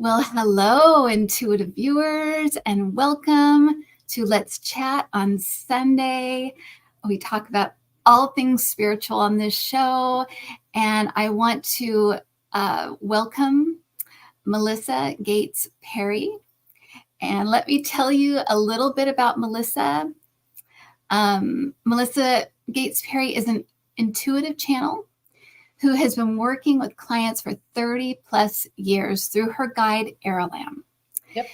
Well, hello, intuitive viewers, and welcome to Let's Chat on Sunday. We talk about all things spiritual on this show, and I want to welcome Melissa Gates Perry. And let me tell you a little bit about Melissa. Melissa Gates Perry is an intuitive channel who has been working with clients for 30 plus years through her guide, Aralam. Yep.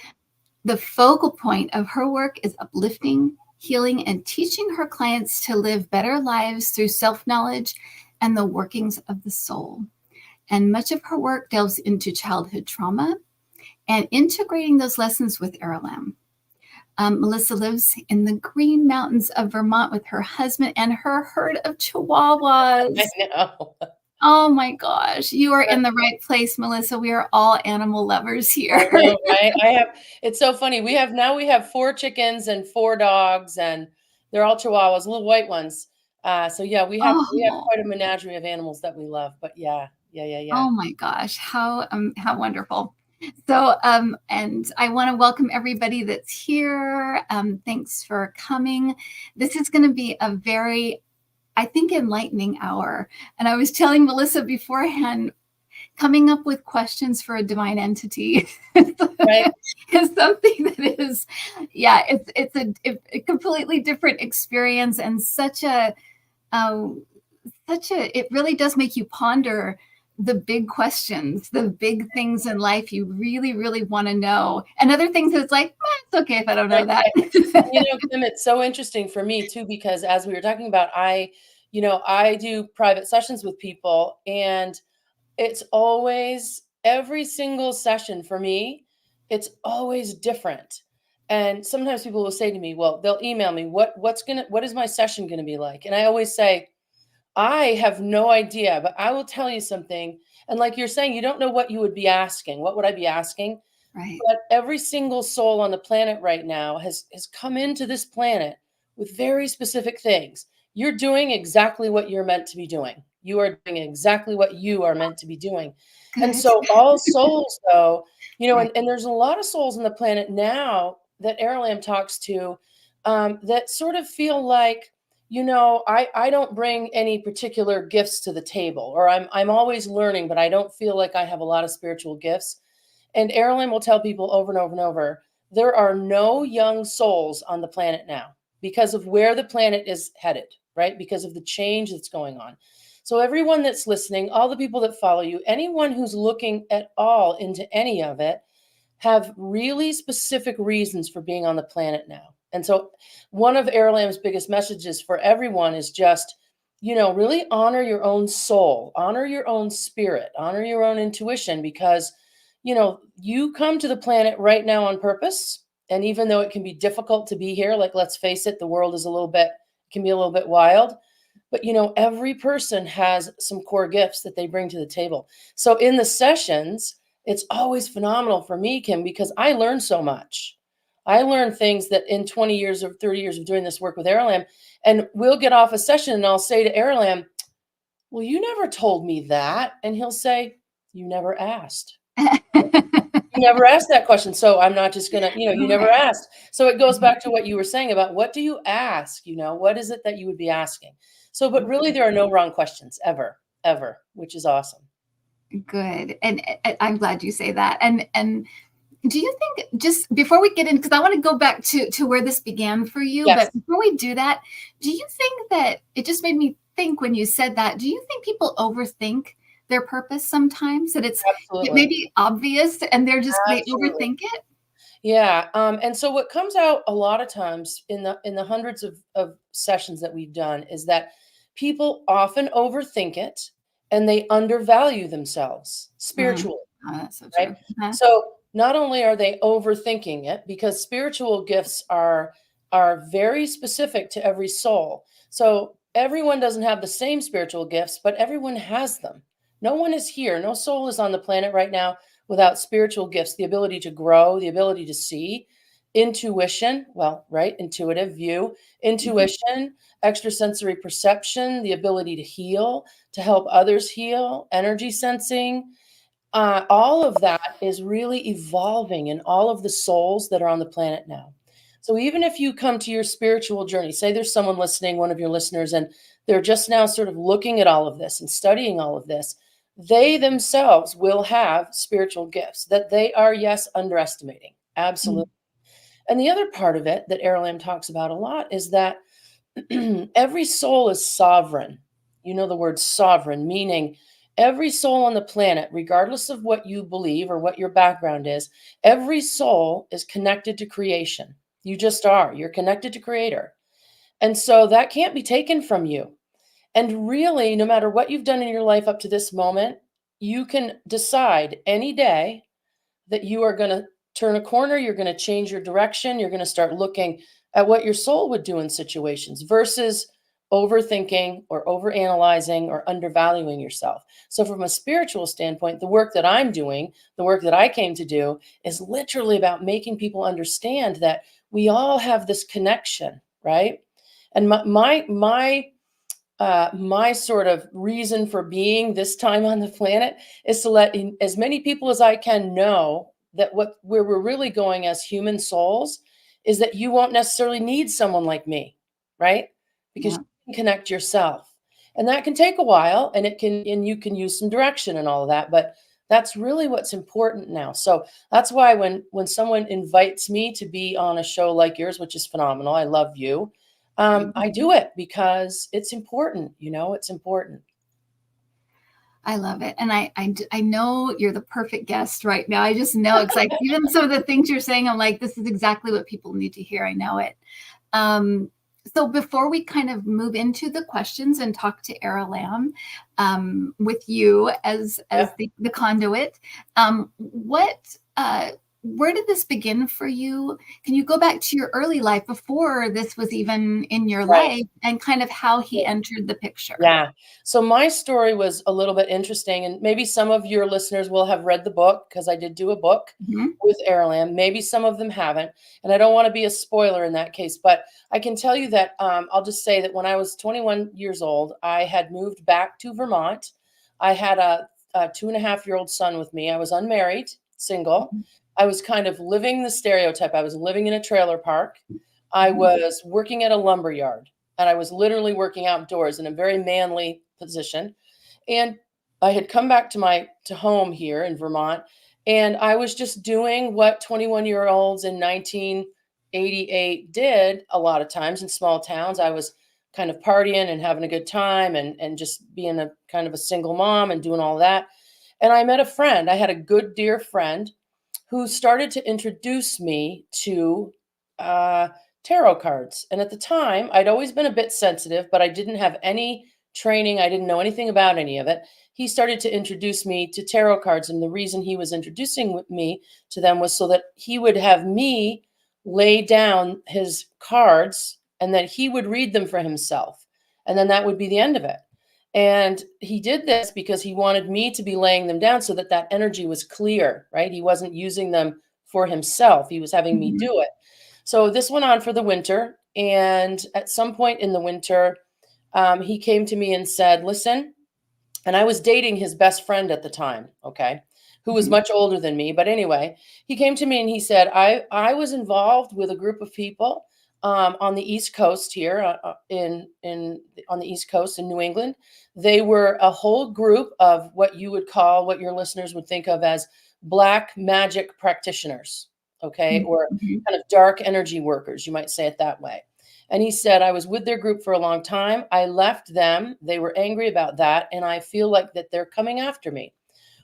The focal point of her work is uplifting, healing, and teaching her clients to live better lives through self-knowledge and the workings of the soul. And much of her work delves into childhood trauma and integrating those lessons with Aralam. Melissa lives in the Green Mountains of Vermont with her husband and her herd of chihuahuas. I know. Oh my gosh, you are in the right place, Melissa. We are all animal lovers here. I know, right? It's so funny. We have 4 chickens and 4 dogs, and they're all chihuahuas, little white ones. So yeah, we have quite a menagerie of animals that we love. But yeah. Oh my gosh, how wonderful. So, and I want to welcome everybody that's here. Thanks for coming. This is going to be a very, I think, enlightening hour. And I was telling Melissa beforehand, coming up with questions for a divine entity Right. is something that is, yeah, it's a completely different experience, and it really does make you ponder the big questions, the big things in life you really, really want to know. And other things that it's like, it's okay if I don't know that. Kim, it's so interesting for me too, because as we were talking about, I do private sessions with people, and it's always, every single session for me, it's always different. And sometimes people will say to me, well, they'll email me, what is my session going to be like? And I always say, I have no idea, but I will tell you something. And like you're saying, you don't know what you would be asking. What would I be asking? Right. But every single soul on the planet right now has come into this planet with very specific things. You're doing exactly what you're meant to be doing. You are doing exactly what you are meant to be doing. Good. And so all souls, though, Right. and there's a lot of souls on the planet now that Aralam talks to, that sort of feel like, I don't bring any particular gifts to the table, or I'm always learning, but I don't feel like I have a lot of spiritual gifts. And Aralam will tell people over and over and over, there are no young souls on the planet now because of where the planet is headed, right? Because of the change that's going on. So everyone that's listening, all the people that follow you, anyone who's looking at all into any of it, have really specific reasons for being on the planet now. And so one of Aralam's biggest messages for everyone is just, really honor your own soul, honor your own spirit, honor your own intuition, because you come to the planet right now on purpose. And even though it can be difficult to be here, like, let's face it, the world is can be a little bit wild. But, every person has some core gifts that they bring to the table. So in the sessions, it's always phenomenal for me, Kim, because I learn so much. I learn things that in 20 years or 30 years of doing this work with Aralam, and we'll get off a session and I'll say to Aralam, well, you never told me that. And he'll say, you never asked. You never asked that question. So I'm not just going to, you never asked. So it goes back to what you were saying about, what do you ask? What is it that you would be asking? So, but really there are no wrong questions ever, which is awesome. Good. And I'm glad you say that. And do you think, just before we get in, because I want to go back to where this began for you, Yes. But before we do that, do you think that, it just made me think when you said that, do you think people overthink their purpose sometimes, that it may be obvious and they overthink it? Yeah. And so what comes out a lot of times in the hundreds of sessions that we've done is that people often overthink it and they undervalue themselves spiritually. Oh, that's so right? true. So not only are they overthinking it, because spiritual gifts are very specific to every soul. So everyone doesn't have the same spiritual gifts, but everyone has them. No one is here. No soul is on the planet right now without spiritual gifts, the ability to grow, the ability to see, intuition, intuitive view, intuition, extrasensory perception, the ability to heal, to help others heal, energy sensing, all of that is really evolving in all of the souls that are on the planet now. So even if you come to your spiritual journey, say there's someone listening, one of your listeners, and they're just now sort of looking at all of this and studying all of this, they themselves will have spiritual gifts that they are, yes, underestimating. Absolutely. Mm. And the other part of it that Airlam talks about a lot is that every soul is sovereign. You know the word sovereign, meaning every soul on the planet, regardless of what you believe or what your background is, every soul is connected to creation. You just are. You're connected to Creator. And so that can't be taken from you. And really, no matter what you've done in your life up to this moment, you can decide any day that you are going to turn a corner, you're going to change your direction, you're going to start looking at what your soul would do in situations versus overthinking or overanalyzing or undervaluing yourself. So from a spiritual standpoint, the work that I'm doing, the work that I came to do is literally about making people understand that we all have this connection, right? And my sort of reason for being this time on the planet is to let as many people as I can know that where we're really going as human souls is that you won't necessarily need someone like me, right? Because Yeah. you can connect yourself. And that can take a while and you can use some direction and all of that, but that's really what's important now. So that's why when someone invites me to be on a show like yours, which is phenomenal, I love you, Thank I you. do it because it's important, it's important. I love it. And I know you're the perfect guest right now. I just know it's like even some of the things you're saying, I'm like, this is exactly what people need to hear. I know it. Um, so before we kind of move into the questions and talk to Era Lamb with you as Yeah, the conduit, what where did this begin for you? Can you go back to your early life before this was even in your right. life and kind of how he entered the picture? Yeah. So my story was a little bit interesting, and maybe some of your listeners will have read the book because I did do a book Mhm. with Airlam. Maybe some of them haven't, and I don't want to be a spoiler in that case. But I can tell you that I'll just say that when I was 21 years old, I had moved back to Vermont. I had a 2.5-year-old son with me. I was unmarried, single. I was kind of living the stereotype. I was living in a trailer park. I Mhm. was working at a lumber yard and I was literally working outdoors in a very manly position. And I had come back to home here in Vermont, and I was just doing what 21-year-olds in 1988 did a lot of times in small towns. I was kind of partying and having a good time and just being a kind of a single mom and doing all that. And I met a friend. I had a good dear friend who started to introduce me to uh, tarot cards. And at the time, I'd always been a bit sensitive, but I didn't have any training. I didn't know anything about any of it. He started to introduce me to tarot cards. And the reason he was introducing me to them was so that he would have me lay down his cards and that he would read them for himself. And then that would be the end of it. And he did this because he wanted me to be laying them down so that that energy was clear, right? He wasn't using them for himself. He was having me Mhm. do it. So this went on for the winter. And at some point in the winter, he came to me and said, listen, and I was dating his best friend at the time, okay, who was Mhm. much older than me. But anyway, he came to me and he said, I was involved with a group of people on the East Coast here in on the East Coast in New England. They were a whole group of what you would call, what your listeners would think of as black magic practitioners, okay, Mhm. or Mhm. kind of dark energy workers, you might say it that way. And he said, I was with their group for a long time. I left them. They were angry about that. And I feel like that they're coming after me.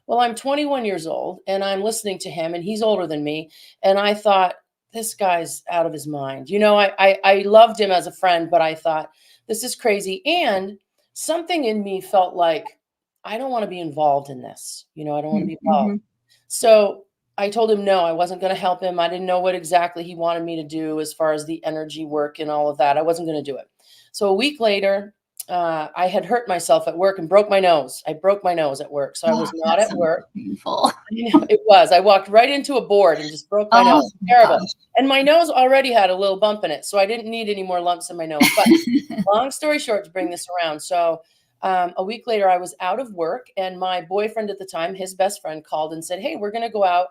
Well, I'm 21 years old and I'm listening to him and he's older than me. And I thought, this guy's out of his mind. I loved him as a friend, but I thought, this is crazy. And something in me felt like, I don't want to be involved in this. I don't want to Mhm. be involved. Mhm. So I told him no, I wasn't going to help him. I didn't know what exactly he wanted me to do as far as the energy work and all of that. I wasn't going to do it. So a week later, I had hurt myself at work and broke my nose. I broke my nose at work. So I Oh, was not that at sounds work. so painful. It was. I walked right into a board and just broke my Oh nose. my Terrible. gosh. And my nose already had a little bump in it. So I didn't need any more lumps in my nose. But long story short, to bring this around. So A week later, I was out of work, and my boyfriend at the time, his best friend, called and said, "Hey, we're going to go out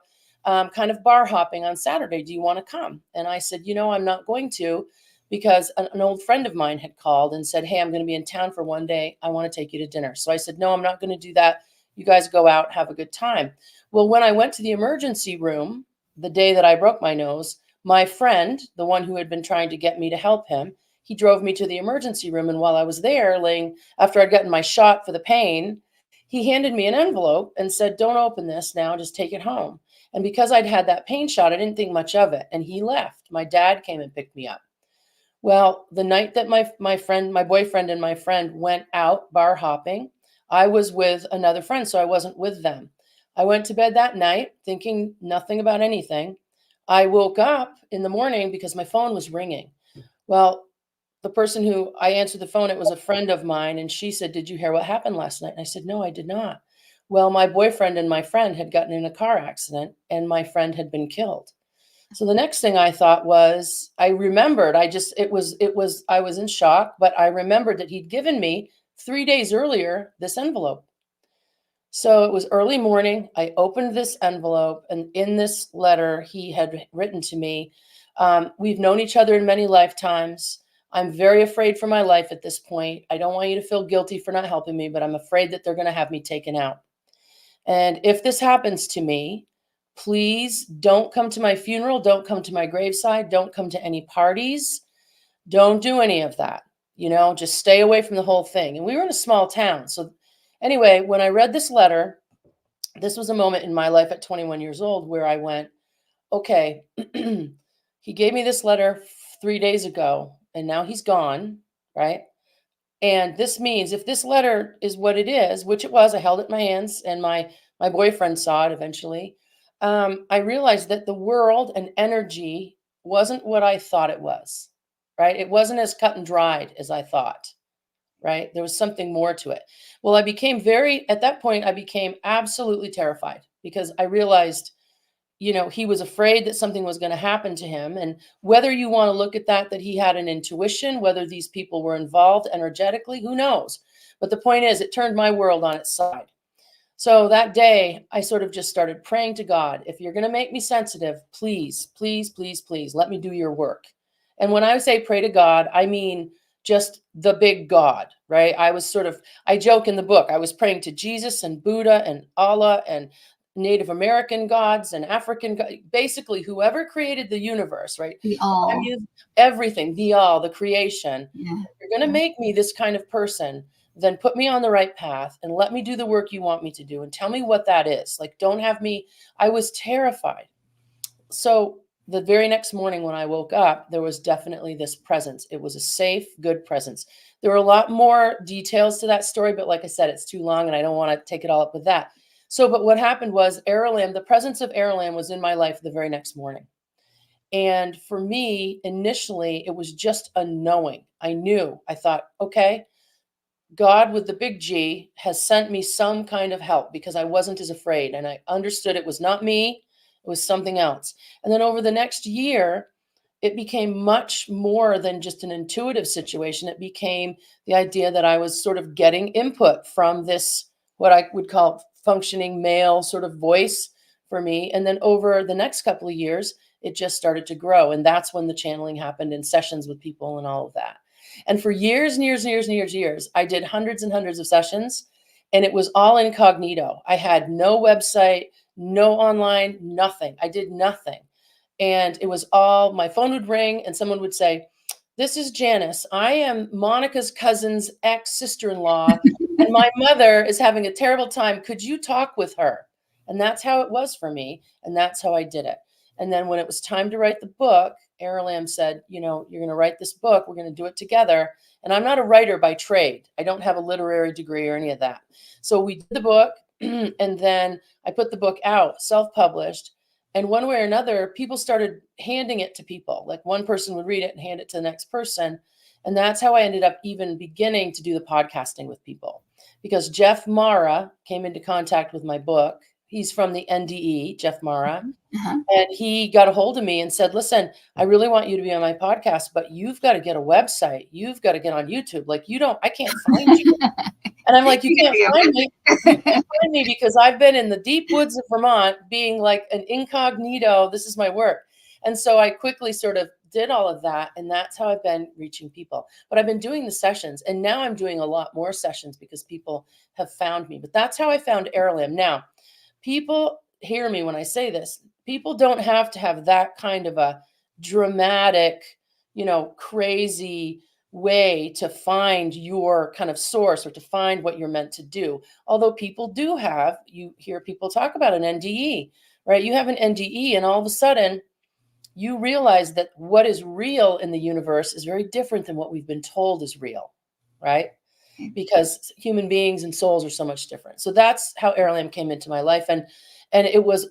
kind of bar hopping on Saturday. Do you want to come?" And I said, I'm not going to, because an old friend of mine had called and said, "Hey, I'm going to be in town for one day. I want to take you to dinner." So I said, "No, I'm not going to do that. You guys go out, have a good time." Well, when I went to the emergency room the day that I broke my nose, my friend, the one who had been trying to get me to help him, he drove me to the emergency room. And while I was there laying, after I'd gotten my shot for the pain, he handed me an envelope and said, "Don't open this now, just take it home." And because I'd had that pain shot, I didn't think much of it. And he left. My dad came and picked me up. Well, the night that my boyfriend and my friend went out bar hopping, I was with another friend, so I wasn't with them. I went to bed that night thinking nothing about anything. I woke up in the morning because my phone was ringing. Well, the person who I answered the phone, it was a friend of mine, and she said, "Did you hear what happened last night?" And I said, "No, I did not." Well, my boyfriend and my friend had gotten in a car accident, and my friend had been killed. So the next thing I thought was, I remembered, I was in shock, but I remembered that he'd given me 3 days earlier this envelope. So it was early morning. I opened this envelope, and in this letter, he had written to me, "We've known each other in many lifetimes. I'm very afraid for my life at this point. I don't want you to feel guilty for not helping me, but I'm afraid that they're going to have me taken out. And if this happens to me, please don't come to my funeral. Don't come to my graveside. Don't come to any parties. Don't do any of that. Just stay away from the whole thing." And we were in a small town. So, anyway, when I read this letter, this was a moment in my life at 21 years old where I went, okay, he gave me this letter 3 days ago, and now he's gone, right? And this means if this letter is what it is, which it was, I held it in my hands, and my boyfriend saw it eventually. I realized that the world and energy wasn't what I thought it was, right? It wasn't as cut and dried as I thought, right? There was something more to it. Well, at that point, I became absolutely terrified because I realized, he was afraid that something was going to happen to him. And whether you want to look at that he had an intuition, whether these people were involved energetically, who knows? But the point is, it turned my world on its side. So that day, I sort of just started praying to God, if you're going to make me sensitive, please, please, please, please let me do your work. And when I say pray to God, I mean just the big God, right? I joke in the book, I was praying to Jesus and Buddha and Allah and Native American gods and African gods, basically whoever created the universe, right? The I'm all. using everything, the all, the creation. Yeah. If you're going to Yeah. make me this kind of person, then put me on the right path and let me do the work you want me to do and tell me what that is. Like, don't have me. I was terrified. So the very next morning when I woke up, there was definitely this presence. It was a safe, good presence. There were a lot more details to that story, but like I said, it's too long and I don't want to take it all up with that. So, but what happened was Aralam, the presence of Aralam was in my life the very next morning. And for me, initially, it was just a knowing. I knew. I thought, okay, God with the big G has sent me some kind of help because I wasn't as afraid. And I understood it was not me, it was something else. And then over the next year, it became much more than just an intuitive situation. It became the idea that I was sort of getting input from this, what I would call functioning male sort of voice for me. And then over the next couple of years, it just started to grow. And that's when the channeling happened in sessions with people and all of that. And for years and years and years and years and years, I did hundreds and hundreds of sessions, and it was all incognito. I had no website, no online, nothing. I did nothing. And it was all, my phone would ring and someone would say, "This is Janice. I am Monica's cousin's ex sister in law, and my mother is having a terrible time. Could you talk with her?" And that's how it was for me. And that's how I did it. And then when it was time to write the book, Aralam said, "You're going to write this book. We're going to do it together." And I'm not a writer by trade. I don't have a literary degree or any of that. So we did the book, and then I put the book out, self published. And one way or another, people started handing it to people. Like one person would read it and hand it to the next person. And that's how I ended up even beginning to do the podcasting with people. Because Jeff Mara came into contact with my book. He's from the NDE, Jeff Mara. Uh-huh. And he got a hold of me and said, "Listen, I really want you to be on my podcast, but you've got to get a website. You've got to get on YouTube. Like, I can't find you." And I'm like, you You can't find me. You gotta can't find me because I've been in the deep woods of Vermont being like an incognito. This is my work. And so I quickly sort of did all of that. And that's how I've been reaching people. But I've been doing the sessions. And now I'm doing a lot more sessions because people have found me. But that's how I found Airlam. Now, people hear me when I say this. People don't have to have that kind of a dramatic, crazy way to find your kind of source or to find what you're meant to do. Although people do have, you hear people talk about an NDE, right? You have an NDE, and all of a sudden you realize that what is real in the universe is very different than what we've been told is real, right? Because human beings and souls are so much different. So that's how Airlam came into my life, and it was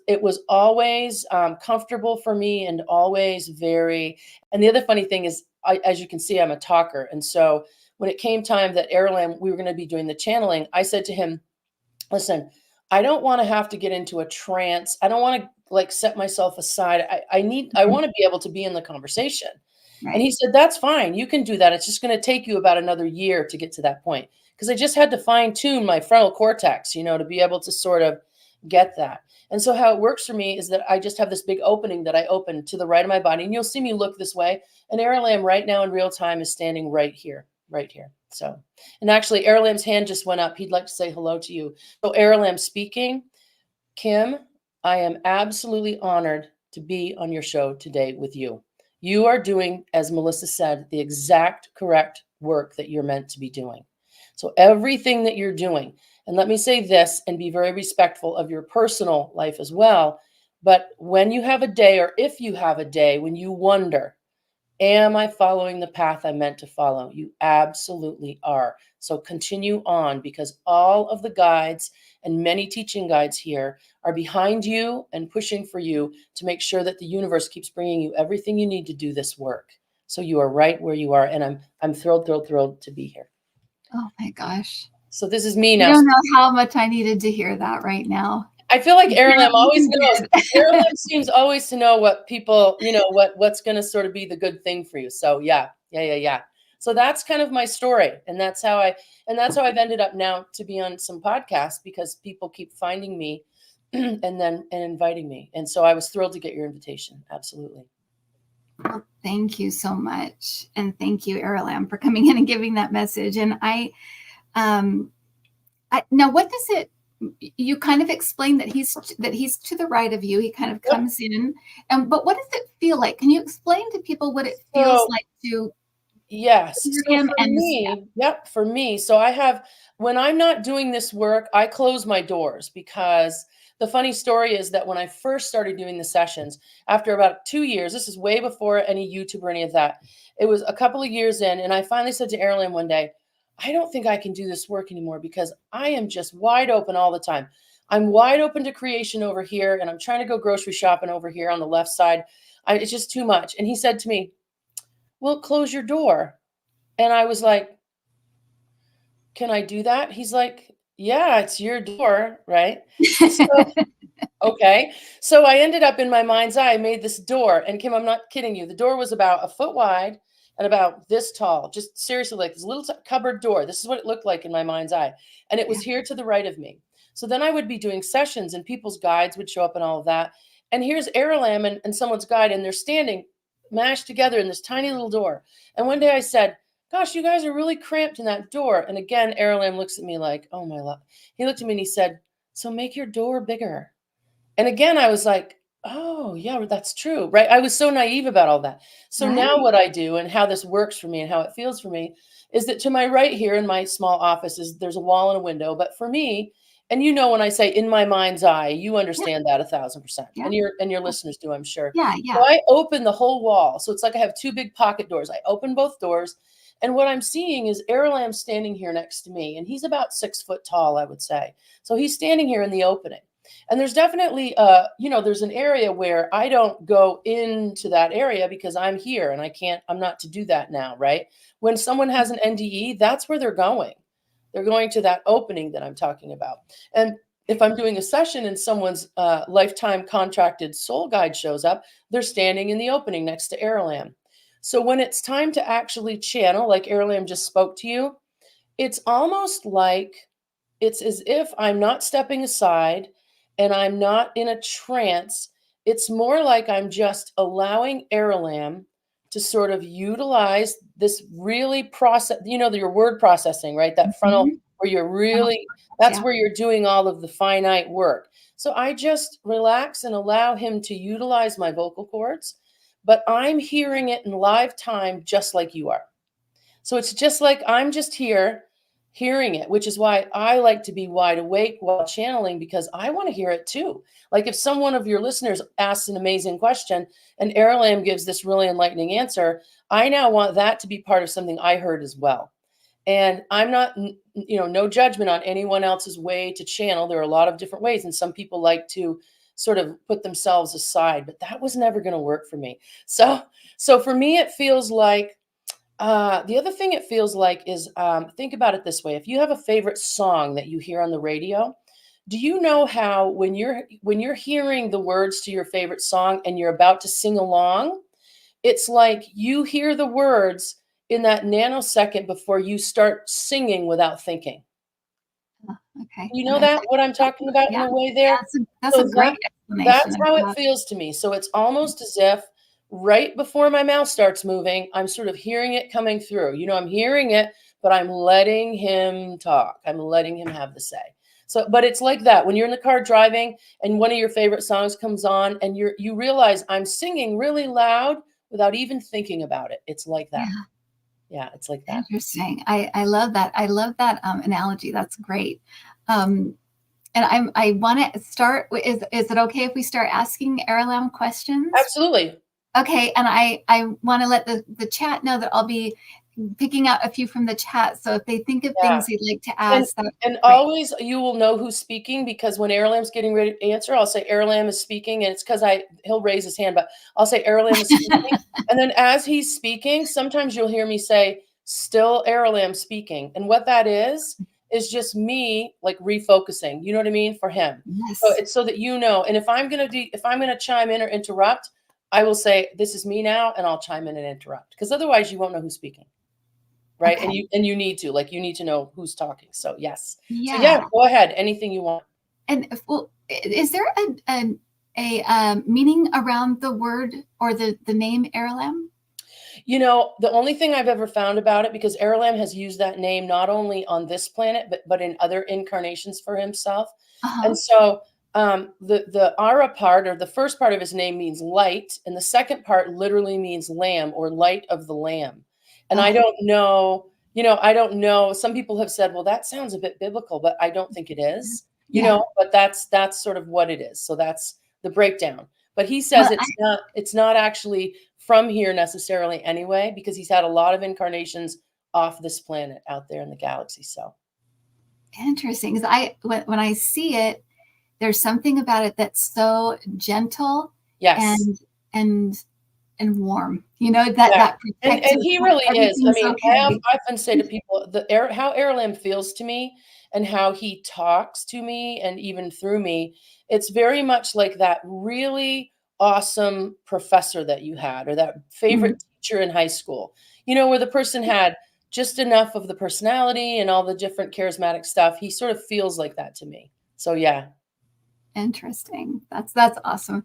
always comfortable for me, and always very. And the other funny thing is, as you can see, I'm a talker, and so when it came time that Airlam we were going to be doing the channeling, I said to him, "Listen, I don't want to have to get into a trance. I don't want to like set myself aside. I Mhm. want to be able to be in the conversation." And Right. he said, "That's fine. You can do that. It's just going to take you about another year to get to that point." Because I just had to fine tune my frontal cortex, to be able to sort of get that. And so, how it works for me is that I just have this big opening that I open to the right of my body. And you'll see me look this way. And Airlam right now in real time is standing right here, right here. So, and actually, Airlam's hand just went up. He'd like to say hello to you. So, Airlam speaking. Kim, I am absolutely honored to be on your show today with you. You are doing, as Melissa said, the exact correct work that you're meant to be doing. So, everything that you're doing, and let me say this and be very respectful of your personal life as well. But when you have a day, or if you have a day when you wonder, am I following the path I meant to follow? You absolutely are. So continue on, because all of the guides and many teaching guides here are behind you and pushing for you to make sure that the universe keeps bringing you everything you need to do this work. So you are right where you are, and I'm thrilled, thrilled, thrilled to be here. Oh my gosh. So this is me You now. don't know how much I needed to hear that right now. I feel like You Airlam always really knows. did. Airlam seems always to know what people, what's going to sort of be the good thing for you. So yeah, yeah, yeah, yeah. So that's kind of my story, and that's how I've ended up now to be on some podcasts, because people keep finding me, and inviting me, and so I was thrilled to get your invitation. Absolutely. Well, thank you so much. And thank you, Aralam, for coming in and giving that message. And um, now what does it, you kind of explained that he's to the right of you. He kind of Yep. comes in, but what does it feel like? Can you explain to people what it feels So like to yes. hear So him for and me, yep, for me, so when I'm not doing this work, I close my doors, because the funny story is that when I first started doing the sessions, after about 2 years, this is way before any YouTube or any of that, it was a couple of years in, and I finally said to Erilyn one day, I don't think I can do this work anymore, because I am just wide open all the time. I'm wide open to creation over here, and I'm trying to go grocery shopping over here on the left side. It's just too much. And he said to me, well, close your door. And I was like, can I do that? He's like, yeah, it's your door, right? So, see. okay. So I ended up in my mind's eye, I made this door. And Kim, I'm not kidding you. The door was about a foot wide and about this tall, just seriously, like this little cupboard door. This is what it looked like in my mind's eye. And it Yeah. was here to the right of me. So then I would be doing sessions, and people's guides would show up and all of that. And here's Airlam and someone's guide, and they're standing mashed together in this tiny little door. And one day I said, gosh, you guys are really cramped in that door. And again, Airlam looks at me like, oh my love. He looked at me and he said, so make your door bigger. And again, I was like, oh, yeah, that's true, right? I was so naive about all that. So now Right. what I do, and how this works for me and how it feels for me, is that to my right here in my small office there's a wall and a window. But for me, and when I say in my mind's eye, you Yeah. understand that 1,000%, Yeah. and your listeners do, I'm sure. Yeah. So Yeah. I open the whole wall. So it's like I have two big pocket doors. I open both doors. And what I'm seeing is Airlam standing here next to me. And he's about 6 foot tall, I would say. So he's standing here in the opening. And there's definitely, there's an area where I don't go into that area because I'm here and I'm not to do that now, right? When someone has an NDE, that's where they're going. They're going to that opening that I'm talking about. And if I'm doing a session and someone's lifetime contracted soul guide shows up, they're standing in the opening next to Airlam. So when it's time to actually channel, like Airlam just spoke to you, It's almost like it's as if I'm not stepping aside and I'm not in a trance. It's more like I'm just allowing Aralam to sort of utilize this really process, your word processing, right? That frontal, Mhm. where you're Funnel really, towards, that's yeah. where you're doing all of the finite work. So I just relax and allow him to utilize my vocal cords, but I'm hearing it in live time just like you are. So it's just like I'm just here hearing it, which is why I like to be wide awake while channeling because I want to hear it too. Like if someone of your listeners asks an amazing question and Aralam gives this really enlightening answer, I now want that to be part of something I heard as well. And I'm not, no judgment on anyone else's way to channel. There are a lot of different ways, and some people like to sort of put themselves aside, but that was never going to work for me. So for me, it feels like the other thing it feels like is think about it this way. If you have a favorite song that you hear on the radio, do you know how when you're hearing the words to your favorite song and you're about to sing along, it's like you hear the words in that nanosecond before you start singing without thinking. Oh, okay. You And know that what I'm talking about in yeah, a way yeah, there? that's a So great explanation that's of how it that. feels to me. So it's almost as if right before my mouth starts moving, I'm sort of hearing it coming through. I'm hearing it, but I'm letting him talk. I'm letting him have the say. So, but it's like that when you're in the car driving and one of your favorite songs comes on and you realize I'm singing really loud without even thinking about it. It's like that. Yeah, Yeah, it's like that. interesting. I love that. I love that analogy. That's great. Um, and I want to start. Is it okay if we start asking Aralam questions? Absolutely. Okay, and I want to let the chat know that I'll be picking out a few from the chat. So if they think of Yeah. things they'd like to And ask, that's and great. always you will know who's speaking because when Aralam's getting ready to answer, I'll say Aralam is speaking, and it's because he'll raise his hand, but I'll say Aralam is speaking. And then as he's speaking, sometimes you'll hear me say, still Aralam speaking. And what that is just me like refocusing. You know what I mean? For him. So Yes. it's so that you know. And if I'm gonna chime in or interrupt, I will say, this is me now, and I'll chime in and interrupt. Because otherwise you won't know who's speaking. Right, and Okay. you need to, like, you need to know who's talking, so, yes. So, yeah, Yeah. go ahead, anything you want. And well, is there a meaning around the word or the name Aralam? The only thing I've ever found about it, because Aralam has used that name not only on this planet, but in other incarnations for himself, and Uh-huh. so, the Ara part, or the first part of his name means light, and the second part literally means lamb or light of the lamb, and I Oh, don't know I don't know, some people have said, "Well, that sounds a bit biblical," but I don't think it is, yeah. but that's sort of what it is, so that's the breakdown. But he says Well, it's not actually from here necessarily anyway, because he's had a lot of incarnations off this planet out there in the galaxy. So interesting. Because when I see it, there's something about it that's so gentle yes, and and and warm. You know, that yeah, that and protective, he like really is. I everything's mean, I okay. often say to people how Airlam feels to me and how he talks to me and even through me, it's very much like that really awesome professor that you had or that Mm, favorite teacher in high school. Where the person had just enough of the personality and all the different charismatic stuff. He sort of feels like that to me. So yeah. interesting. That's awesome.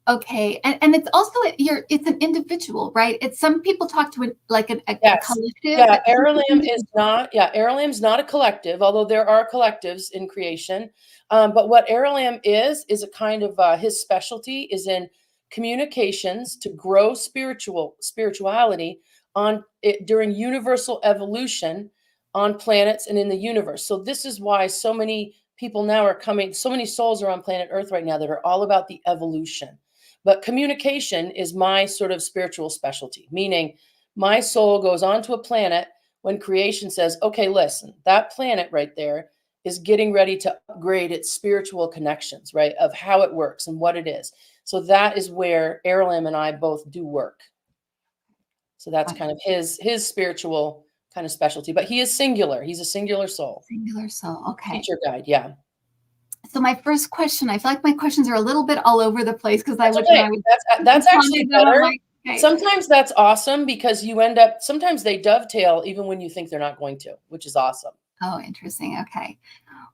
Okay, and it's also it's an individual, right? It's some people talk to it like a Yes. collective, Yeah, but some Heirloom is individual. not yeah, Heirloom's not a collective, although there are collectives in creation. But what Heirloom is a kind of his specialty is in communications to grow spirituality on it during universal evolution on planets and in the universe. So this is why so many people now are coming, so many souls are on planet Earth right now that are all about the evolution. But communication is my sort of spiritual specialty, meaning my soul goes onto a planet when creation says, okay, listen, that planet right there is getting ready to upgrade its spiritual connections, right? Of how it works and what it is. So that is where Aralam and I both do work. So that's Got it. kind of his spiritual kind of specialty. But he is singular. He's a singular soul. Singular soul. Okay. Teacher guide. Yeah. So my first question, I feel like my questions are a little bit all over the place because I That's would when okay. I would That's ponder actually them, I'm like, better. Okay. Sometimes that's awesome because you end up sometimes they dovetail even when you think they're not going to, which is awesome. Oh, interesting. Okay.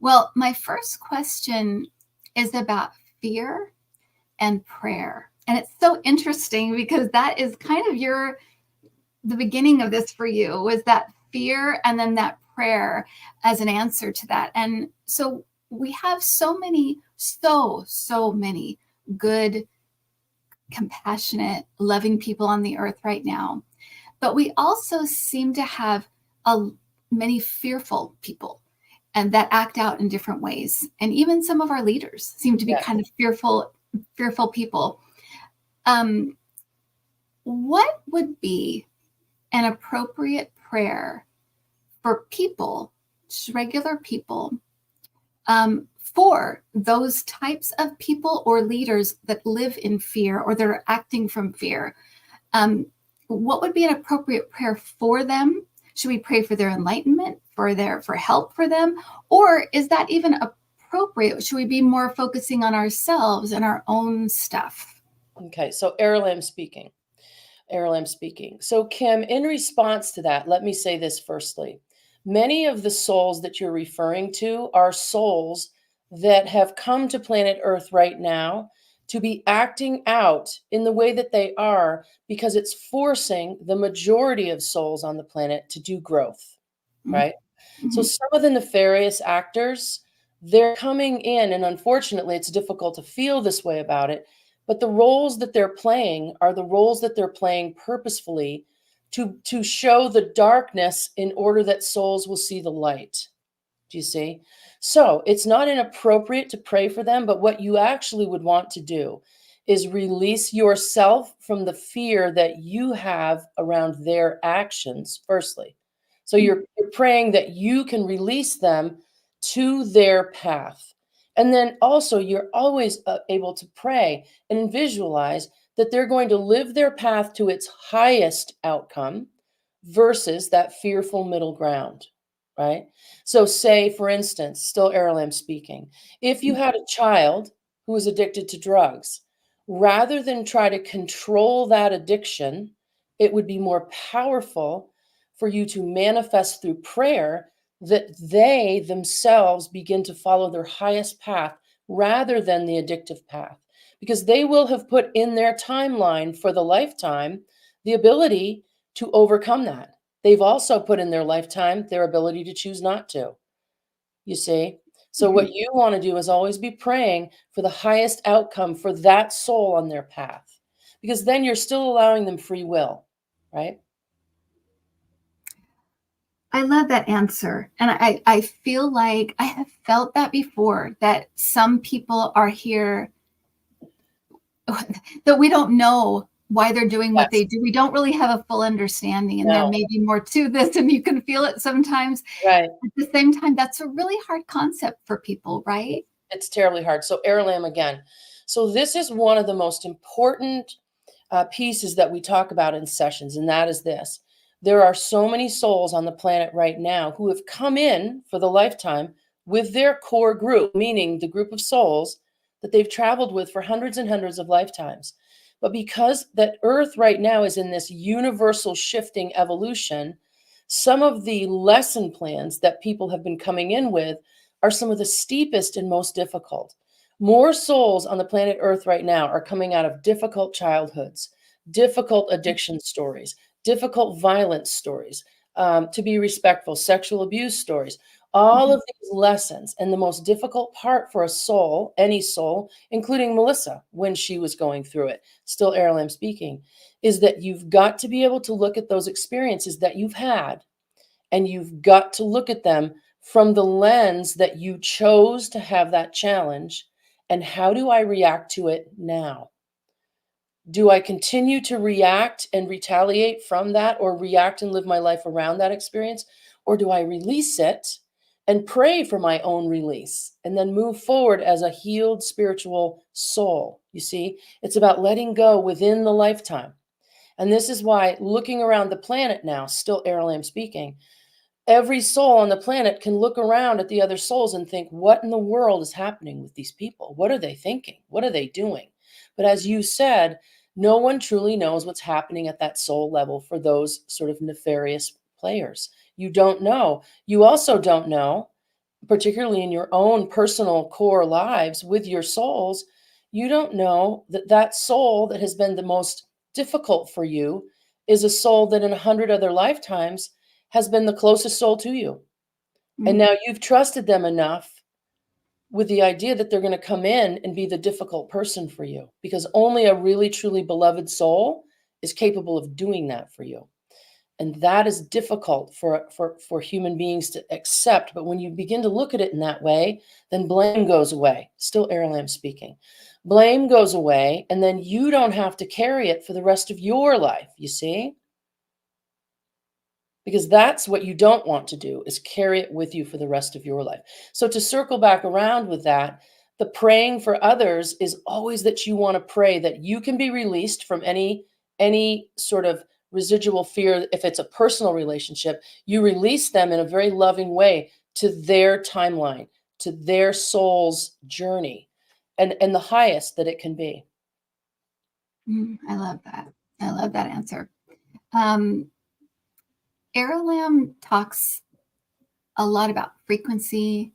Well, my first question is about fear and prayer. And it's so interesting because that is kind of the beginning of this for you was that fear and then that prayer as an answer to that. And so we have so many, so many good, compassionate, loving people on the earth right now. But we also seem to have a, many fearful people and that act out in different ways. And even some of our leaders seem to be Yes. kind of fearful people. Um, what would be an appropriate prayer for people, just regular people, for those types of people or leaders that live in fear or that are acting from fear? Um, what would be an appropriate prayer for them? Should we pray for their enlightenment, for help for them, or is that even appropriate? Should we be more focusing on ourselves and our own stuff? Okay, so Aralam speaking. Aralam speaking. So, Kim, in response to that, let me say this firstly. Many of the souls that you're referring to are souls that have come to planet Earth right now to be acting out in the way that they are because it's forcing the majority of souls on the planet to do growth, right? So, Mm-hmm. some of the nefarious actors, they're coming in, and unfortunately, it's difficult to feel this way about it, but the roles that they're playing are the roles that they're playing purposefully to show the darkness in order that souls will see the light. Do you see? So it's not inappropriate to pray for them, but what you actually would want to do is release yourself from the fear that you have around their actions, firstly. So you're praying that you can release them to their path. And then also, you're always able to pray and visualize that they're going to live their path to its highest outcome versus that fearful middle ground, right? So, say, for instance, still Aralam speaking, if you had a child who was addicted to drugs, rather than try to control that addiction, it would be more powerful for you to manifest through prayer that they themselves begin to follow their highest path rather than the addictive path. Because they will have put in their timeline for the lifetime the ability to overcome that. They've also put in their lifetime their ability to choose not to, you see? So, Mm-hmm. what you want to do is always be praying for the highest outcome for that soul on their path, because then you're still allowing them free will, right? I love that answer. And I feel like I have felt that before that some people are here that we don't know why they're doing what Yes. they do. We don't really have a full understanding, and there No, may be more to this, and you can feel it sometimes. right. At the same time, that's a really hard concept for people, right? It's terribly hard. So, Aralam again. So, this is one of the most important pieces that we talk about in sessions, and that is this. There are so many souls on the planet right now who have come in for the lifetime with their core group, meaning the group of souls that they've traveled with for hundreds and hundreds of lifetimes. But because that Earth right now is in this universal shifting evolution, some of the lesson plans that people have been coming in with are some of the steepest and most difficult. More souls on the planet Earth right now are coming out of difficult childhoods, difficult addiction stories, difficult violence stories, to be respectful, sexual abuse stories, all Mhm. of these lessons. And the most difficult part for a soul, any soul, including Melissa, when she was going through it, still Aralam speaking, is that you've got to be able to look at those experiences that you've had, and you've got to look at them from the lens that you chose to have that challenge. And how do I react to it now? Do I continue to react and retaliate from that, or react and live my life around that experience? Or do I release it and pray for my own release and then move forward as a healed spiritual soul? You see, it's about letting go within the lifetime. And this is why looking around the planet now, still Aralam speaking, every soul on the planet can look around at the other souls and think, what in the world is happening with these people? What are they thinking? What are they doing? But as you said, No one truly knows what's happening at that soul level for those sort of nefarious players. You don't know. You also don't know, particularly in your own personal core lives with your souls, you don't know that that soul that has been the most difficult for you is a soul that in 100 other lifetimes has been the closest soul to you. And Mm, now you've trusted them enough with the idea that they're going to come in and be the difficult person for you, because only a really truly beloved soul is capable of doing that for you. And that is difficult for human beings to accept. But when you begin to look at it in that way, then blame goes away. Still Aralam speaking. Blame goes away, and then you don't have to carry it for the rest of your life, you see? Because that's what you don't want to do, is carry it with you for the rest of your life. So to circle back around with that, the praying for others is always that you want to pray that you can be released from any sort of residual fear. If it's a personal relationship, you release them in a very loving way to their timeline, to their soul's journey, and the highest that it can be. I love that. I love that answer. Um, Aralam talks a lot about frequency,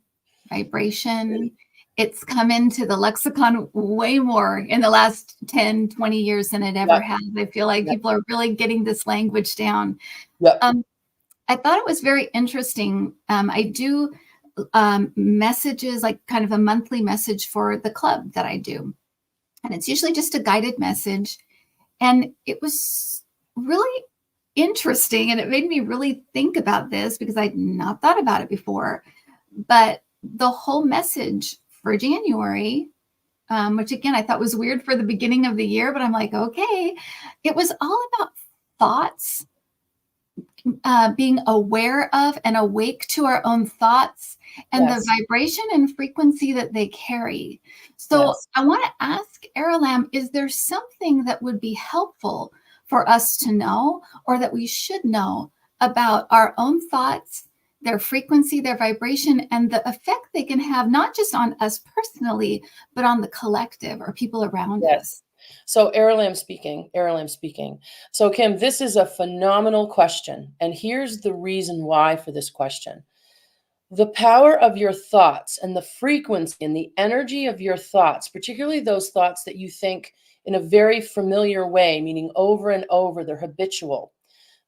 vibration. It's come into the lexicon way more in the last 10, 20 years than it ever Yep, has. I feel like yep, people are really getting this language down. yep. Um, I thought it was very interesting. I do messages, like kind of a monthly message for the club that I do. And it's usually just a guided message. And it was really interesting. And it made me really think about this because I'd not thought about it before. But the whole message for January, which again, I thought was weird for the beginning of the year, but I'm like, okay, it was all about thoughts, being aware of and awake to our own thoughts and the Yes, vibration and frequency that they carry. So yes, I want to ask Aralam, is there something that would be helpful for us to know or that we should know about our own thoughts, their frequency, their vibration, and the effect they can have not just on us personally, but on the collective or people around yes. us? So Aralam speaking, Aralam speaking. So Kim, this is a phenomenal question. And here's the reason why for this question. The power of your thoughts and the frequency and the energy of your thoughts, particularly those thoughts that you think in a very familiar way, meaning over and over, they're habitual.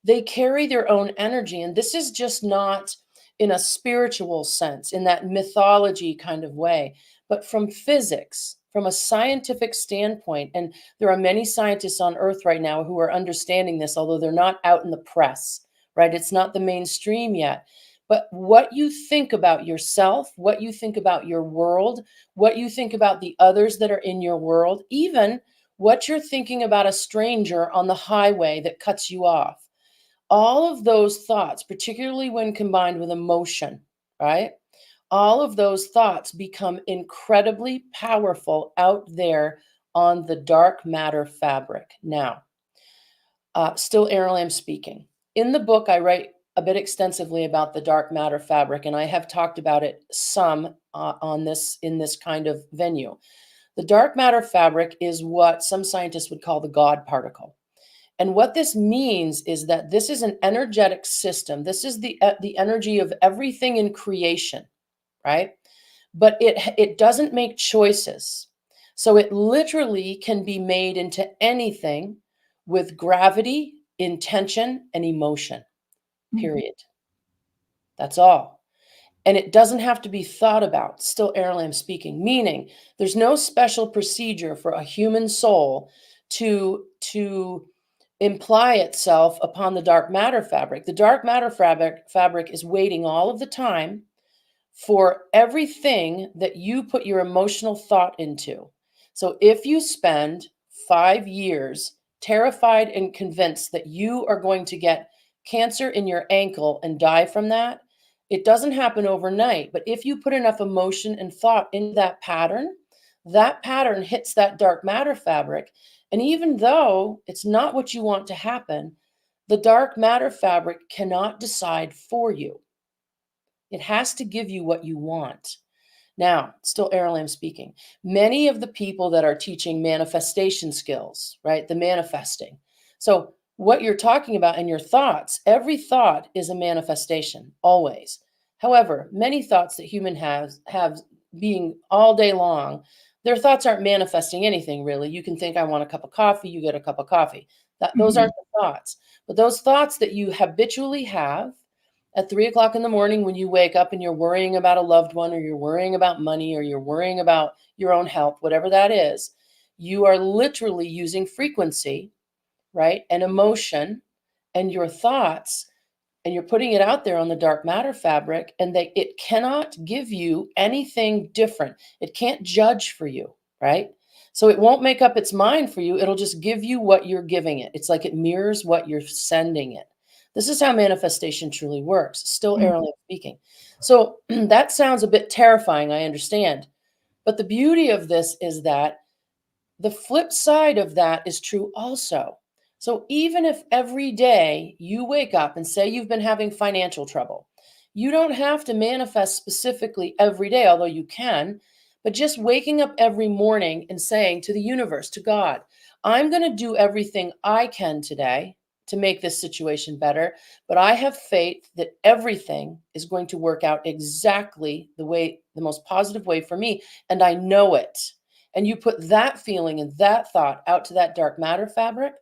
They carry their own energy. And this is just not in a spiritual sense, in that mythology kind of way, but from physics, from a scientific standpoint. And there are many scientists on Earth right now who are understanding this, although they're not out in the press, right? It's not the mainstream yet. But what you think about yourself, what you think about your world, what you think about the others that are in your world, even what you're thinking about a stranger on the highway that cuts you off, all of those thoughts, particularly when combined with emotion, right? All of those thoughts become incredibly powerful out there on the dark matter fabric. Now, still Aralam speaking. In the book, I write a bit extensively about the dark matter fabric, and I have talked about it some on this in this kind of venue. The dark matter fabric is what some scientists would call the God particle. And what this means is that this is an energetic system. This is the energy of everything in creation, right? But it doesn't make choices. So it literally can be made into anything with gravity, intention, and emotion. Mhm. Period. That's all. And it doesn't have to be thought about. Still Aralam speaking, meaning there's no special procedure for a human soul to imply itself upon the dark matter fabric. The dark matter fabric is waiting all of the time for everything that you put your emotional thought into. So if you spend 5 years terrified and convinced that you are going to get cancer in your ankle and die from that, it doesn't happen overnight. But if you put enough emotion and thought into that pattern hits that dark matter fabric. And even though it's not what you want to happen, the dark matter fabric cannot decide for you. It has to give you what you want. Now, still Aaron speaking. Many of the people that are teaching manifestation skills, right? The manifesting. So, what you're talking about in your thoughts, every thought is a manifestation, always. However, many thoughts that human have being all day long, their thoughts aren't manifesting anything really. You can think, I want a cup of coffee, you get a cup of coffee. Those Mm-hmm. aren't the thoughts. But those thoughts that you habitually have at 3 o'clock in the morning when you wake up and you're worrying about a loved one, or you're worrying about money, or you're worrying about your own health, whatever that is, you are literally using frequency, right? And emotion and your thoughts, and you're putting it out there on the dark matter fabric, and it cannot give you anything different. It can't judge for you, right? So it won't make up its mind for you. It'll just give you what you're giving it. It's like it mirrors what you're sending it. This is how manifestation truly works. Still Mm-hmm. Aaron speaking. So that sounds a bit terrifying, I understand. But the beauty of this is that the flip side of that is true also. So even if every day you wake up and say you've been having financial trouble, you don't have to manifest specifically every day, although you can, but just waking up every morning and saying to the universe, to God, I'm going to do everything I can today to make this situation better, but I have faith that everything is going to work out exactly the most positive way for me, and I know it. And you put that feeling and that thought out to that dark matter fabric,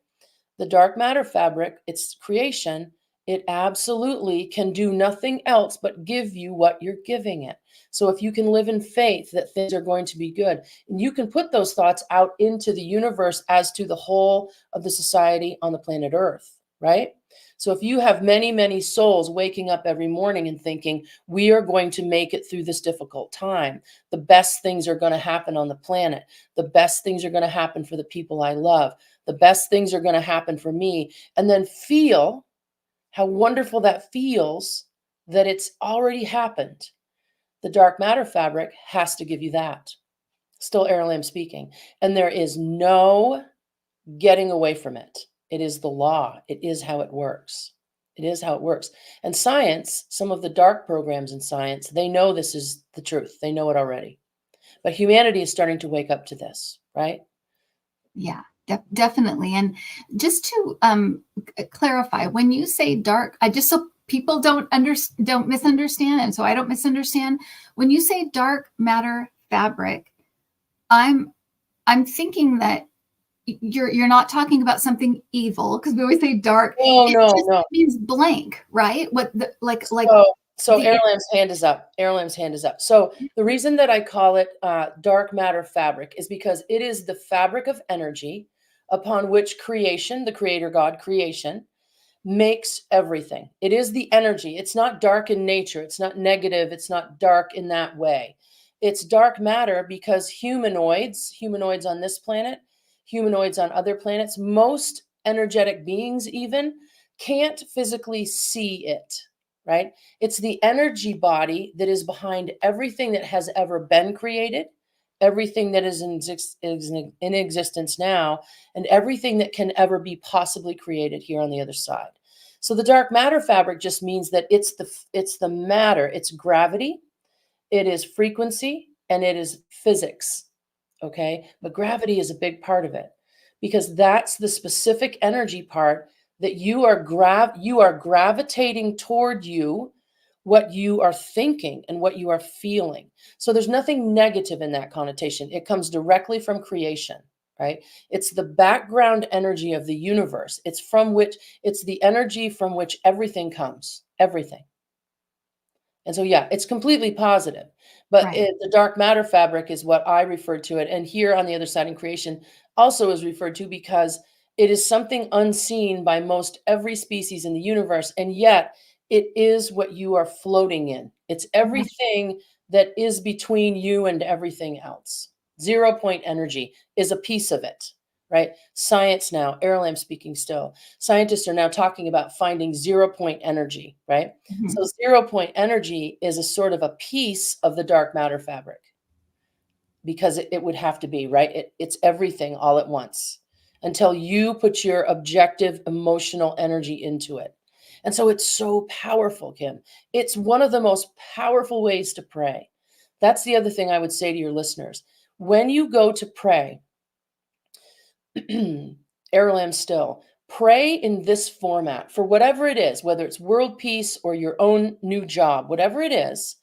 the dark matter fabric, its creation, it absolutely can do nothing else but give you what you're giving it. So if you can live in faith that things are going to be good, and you can put those thoughts out into the universe as to the whole of the society on the planet Earth, right? So if you have many, many souls waking up every morning and thinking, we are going to make it through this difficult time, the best things are going to happen on the planet, the best things are going to happen for the people I love, the best things are going to happen for me, and then feel how wonderful that feels, that it's already happened. The dark matter fabric has to give you that. Still Aaron Lamb speaking. And there is no getting away from it. It is the law. It is how it works. It is how it works. And science, some of the dark programs in science, they know this is the truth. They know it already. But humanity is starting to wake up to this, right? Yeah, definitely. And just to clarify, when you say dark, I just so people don't misunderstand, and so I don't misunderstand. When you say dark matter fabric, I'm I'm thinking that you're not talking about something evil, because we always say dark. No, It no, just no. means blank, right? What the like So the Aaron Lamb's hand is up. Aaron Lamb's hand is up. So the reason that I call it dark matter fabric is because it is the fabric of energy upon which creation, the creator God creation, makes everything. It is the energy. It's not dark in nature. It's not negative. It's not dark in that way. It's dark matter because humanoids on this planet, humanoids on other planets, most energetic beings even can't physically see it, right? It's the energy body that is behind everything that has ever been created, everything that is in existence now, and everything that can ever be possibly created here on the other side. So the dark matter fabric just means that it's the matter, it's gravity, it is frequency, and it is physics. Okay? But gravity is a big part of it, because that's the specific energy part that you are gravitating toward you, what you are thinking and what you are feeling. So there's nothing negative in that connotation. It comes directly from creation, right? It's the background energy of the universe. It's the energy from which everything comes, everything. And so, yeah, it's completely positive. But right. the dark matter fabric is what I refer to it. And here on the other side in creation also is referred to because it is something unseen by most every species in the universe. And yet it is what you are floating in. It's everything that is between you and everything else. 0 point energy is a piece of it, right? Science now, Aaron speaking still. Scientists are now talking about finding 0 point energy, right? Mhm. So 0 point energy is a sort of a piece of the dark matter fabric, because it would have to be, right? It's everything all at once until you put your objective emotional energy into it. And so it's so powerful, Kim. It's one of the most powerful ways to pray. That's the other thing I would say to your listeners. When you go to pray, Airlam still, pray in this format for whatever it is, whether it's world peace or your own new job, whatever it is.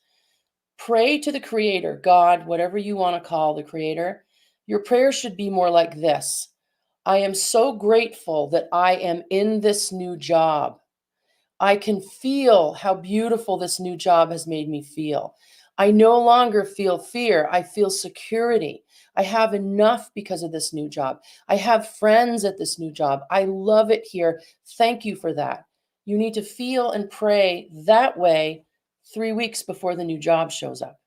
Pray to the creator, God, whatever you want to call the creator. Your prayer should be more like this: I am so grateful that I am in this new job. I can feel how beautiful this new job has made me feel. I no longer feel fear. I feel security. I have enough because of this new job. I have friends at this new job. I love it here. Thank you for that. You need to feel and pray that way 3 weeks before the new job shows up.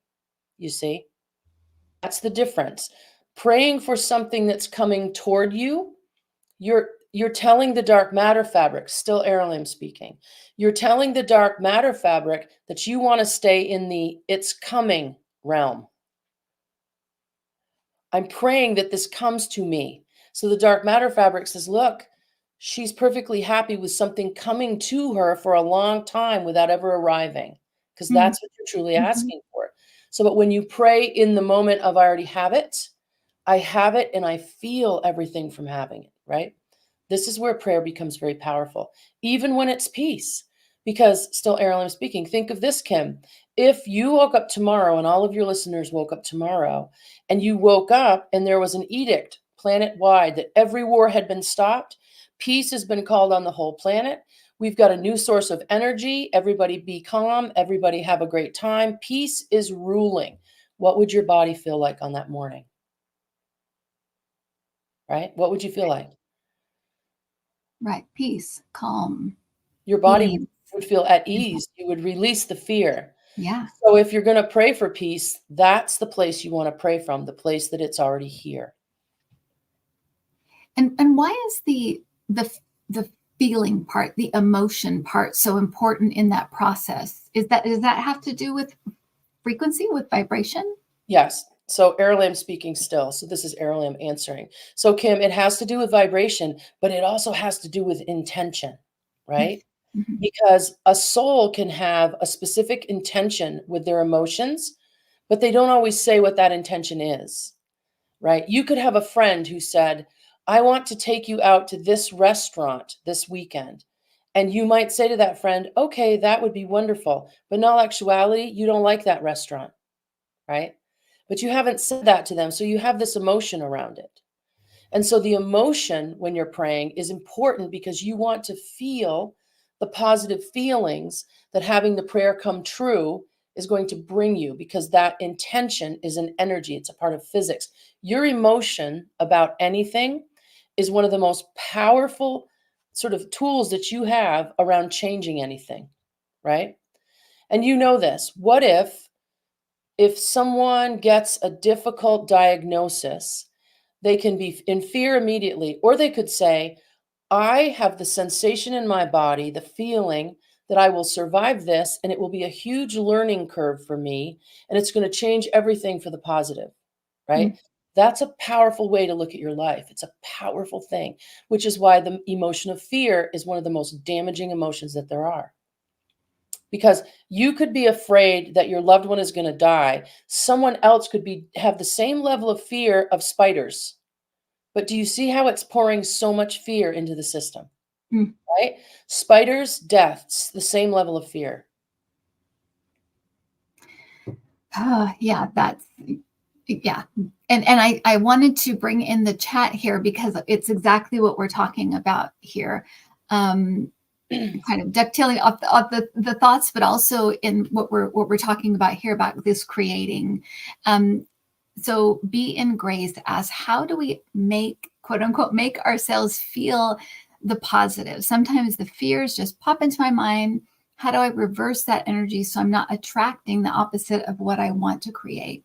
You see? That's the difference. Praying for something that's coming toward you, you're telling the dark matter fabric, still Airlam speaking. You're telling the dark matter fabric that you want to stay in the it's coming realm. I'm praying that this comes to me. So the dark matter fabric says, look, she's perfectly happy with something coming to her for a long time without ever arriving, because that's what you're truly Mm-hmm. asking for. So, but when you pray in the moment of I already have it, I have it and I feel everything from having it, right? This is where prayer becomes very powerful, even when it's peace. Because, still, Errol, I'm speaking. Think of this, Kim. If you woke up tomorrow and all of your listeners woke up tomorrow and you woke up and there was an edict planet wide that every war had been stopped, peace has been called on the whole planet. We've got a new source of energy. Everybody be calm. Everybody have a great time. Peace is ruling. What would your body feel like on that morning? Right? What would you feel like? Right. Peace, calm, Your body ease. would feel at ease. You would release the fear. Yeah. So if you're going to pray for peace, that's the place you want to pray from, the place that it's already here. And why is the feeling part, the emotion part, so important in that process? Does that have to do with frequency, with vibration? Yes. So Airlam speaking still. So this is Airlam answering. So Kim, it has to do with vibration, but it also has to do with intention, right? Mm-hmm. Because a soul can have a specific intention with their emotions, but they don't always say what that intention is, right? You could have a friend who said, I want to take you out to this restaurant this weekend. And you might say to that friend, okay, that would be wonderful. But in all actuality, you don't like that restaurant, right? But you haven't said that to them. So you have this emotion around it. And so the emotion when you're praying is important because you want to feel the positive feelings that having the prayer come true is going to bring you, because that intention is an energy. It's a part of physics. Your emotion about anything is one of the most powerful sort of tools that you have around changing anything, right? And you know this. What if someone gets a difficult diagnosis, they can be in fear immediately, or they could say, I have the sensation in my body, the feeling that I will survive this, and it will be a huge learning curve for me, and it's going to change everything for the positive, right? That's a powerful way to look at your life. It's a powerful thing, which is why the emotion of fear is one of the most damaging emotions that there are. Because you could be afraid that your loved one is going to die. Someone else could have the same level of fear of spiders. But do you see how it's pouring so much fear into the system, Mm. right? Spiders, deaths, the same level of fear. Yeah, yeah. And I wanted to bring in the chat here because it's exactly what we're talking about here. Kind of dovetailing off the thoughts, but also in what we're talking about here about this creating. So be in grace as how do we make, quote unquote, make ourselves feel the positive? Sometimes the fears just pop into my mind. How do I reverse that energy so I'm not attracting the opposite of what I want to create?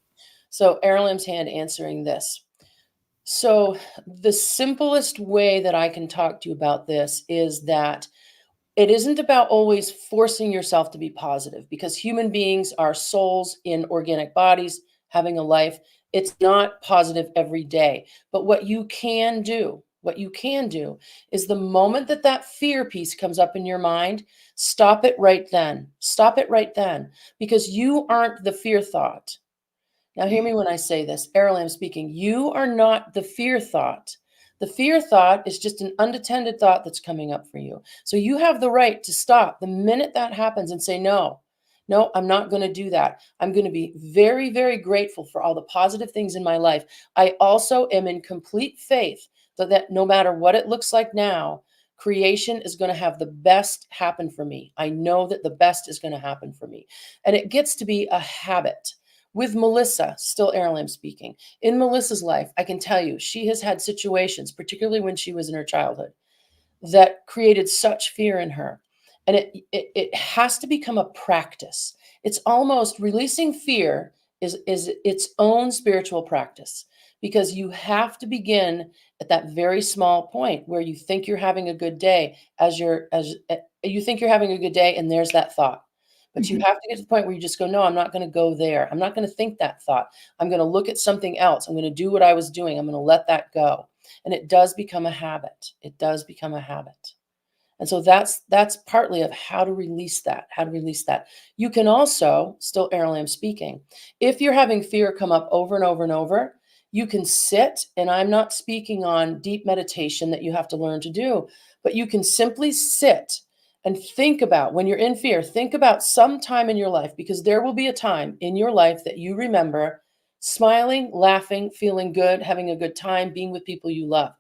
So Aaron's hand answering this. So the simplest way that I can talk to you about this is that it isn't about always forcing yourself to be positive, because human beings are souls in organic bodies having a life. It's not positive every day. But what you can do is the moment that that fear piece comes up in your mind, stop it right then. Stop it right then, because you aren't the fear thought. Now, hear me when I say this. Errol, I'm speaking. You are not the fear thought. The fear thought is just an unattended thought that's coming up for you. So you have the right to stop the minute that happens and say, no, no, I'm not going to do that. I'm going to be very, very grateful for all the positive things in my life. I also am in complete faith that no matter what it looks like now, creation is going to have the best happen for me. I know that the best is going to happen for me. And it gets to be a habit. With Melissa, still Errol speaking, in Melissa's life, I can tell you, she has had situations, particularly when she was in her childhood, that created such fear in her. And it has to become a practice. It's almost releasing fear is its own spiritual practice, because you have to begin at that very small point where you think you're having a good day, as you think you're having a good day, and there's that thought. But you Mhm. have to get to the point where you just go, no, I'm not going to go there. I'm not going to think that thought. I'm going to look at something else. I'm going to do what I was doing. I'm going to let that go. And it does become a habit. It does become a habit. And so that's partly of how to release that, how to release that. You can also, still Errol speaking, if you're having fear come up over and over and over, you can sit, and I'm not speaking on deep meditation that you have to learn to do, but you can simply sit and think about, when you're in fear, think about some time in your life, because there will be a time in your life that you remember smiling, laughing, feeling good, having a good time, being with people you love.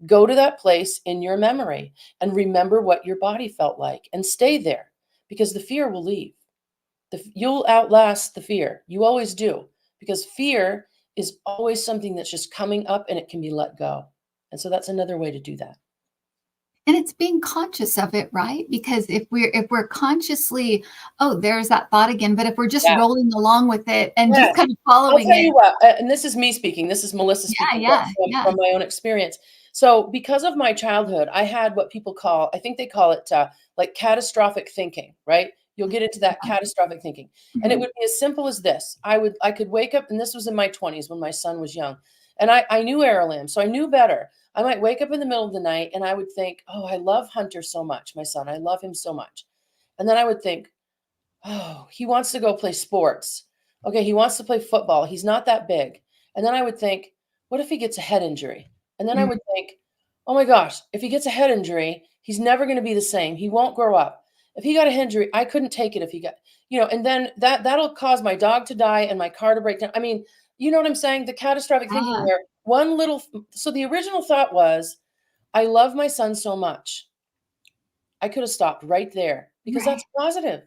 Go to that place in your memory and remember what your body felt like and stay there, because the fear will leave. You'll outlast the fear. You always do, because fear is always something that's just coming up and it can be let go. And so that's another way to do that. And it's being conscious of it, right? Because if we're consciously, oh, there's that thought again, but if we're just Yeah. rolling along with it and just Yes. kind of I'll following tell it, you what, and this is me speaking. This is Melissa yeah, speaking, but yeah, yeah. from my own experience. So, because of my childhood, I had what people call, I think they call it like catastrophic thinking, right? You'll get into that catastrophic thinking. And it Mhm. would be as simple as this. I could wake up, and this was in my 20s when my son was young. And I knew Aralim, so I knew better. I might wake up in the middle of the night and I would think, oh, I love Hunter so much, my son. I love him so much. And then I would think, oh, he wants to go play sports. Okay, he wants to play football. He's not that big. And then I would think, what if he gets a head injury? And then I Mm. would think, oh my gosh, if he gets a head injury, he's never going to be the same. He won't grow up. If he got a head injury, I couldn't take it if he got, and then that'll cause my dog to die and my car to break down. I mean, you know what I'm saying? The catastrophic thinking Ah, where so the original thought was, I love my son so much. I could have stopped right there, because right, that's positive.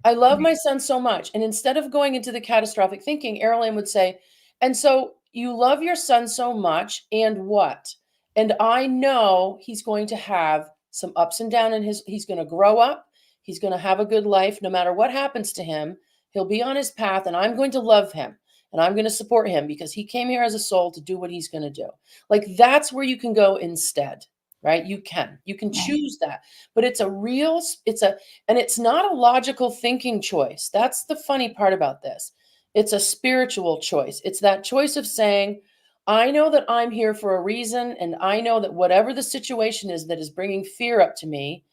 I love right. my son so much. And instead of going into the catastrophic thinking, Errol would say, and so you love your son so much, and what? And I know he's going to have some ups and downs he's going to grow up. He's going to have a good life. No matter what happens to him, he'll be on his path, and I'm going to love him and I'm going to support him, because he came here as a soul to do what he's going to do. Like, that's where you can go instead, right? You can Right. choose that, but and it's not a logical thinking choice. That's the funny part about this. It's a spiritual choice. It's that choice of saying, I know that I'm here for a reason, and I know that whatever the situation is that is bringing fear up to me,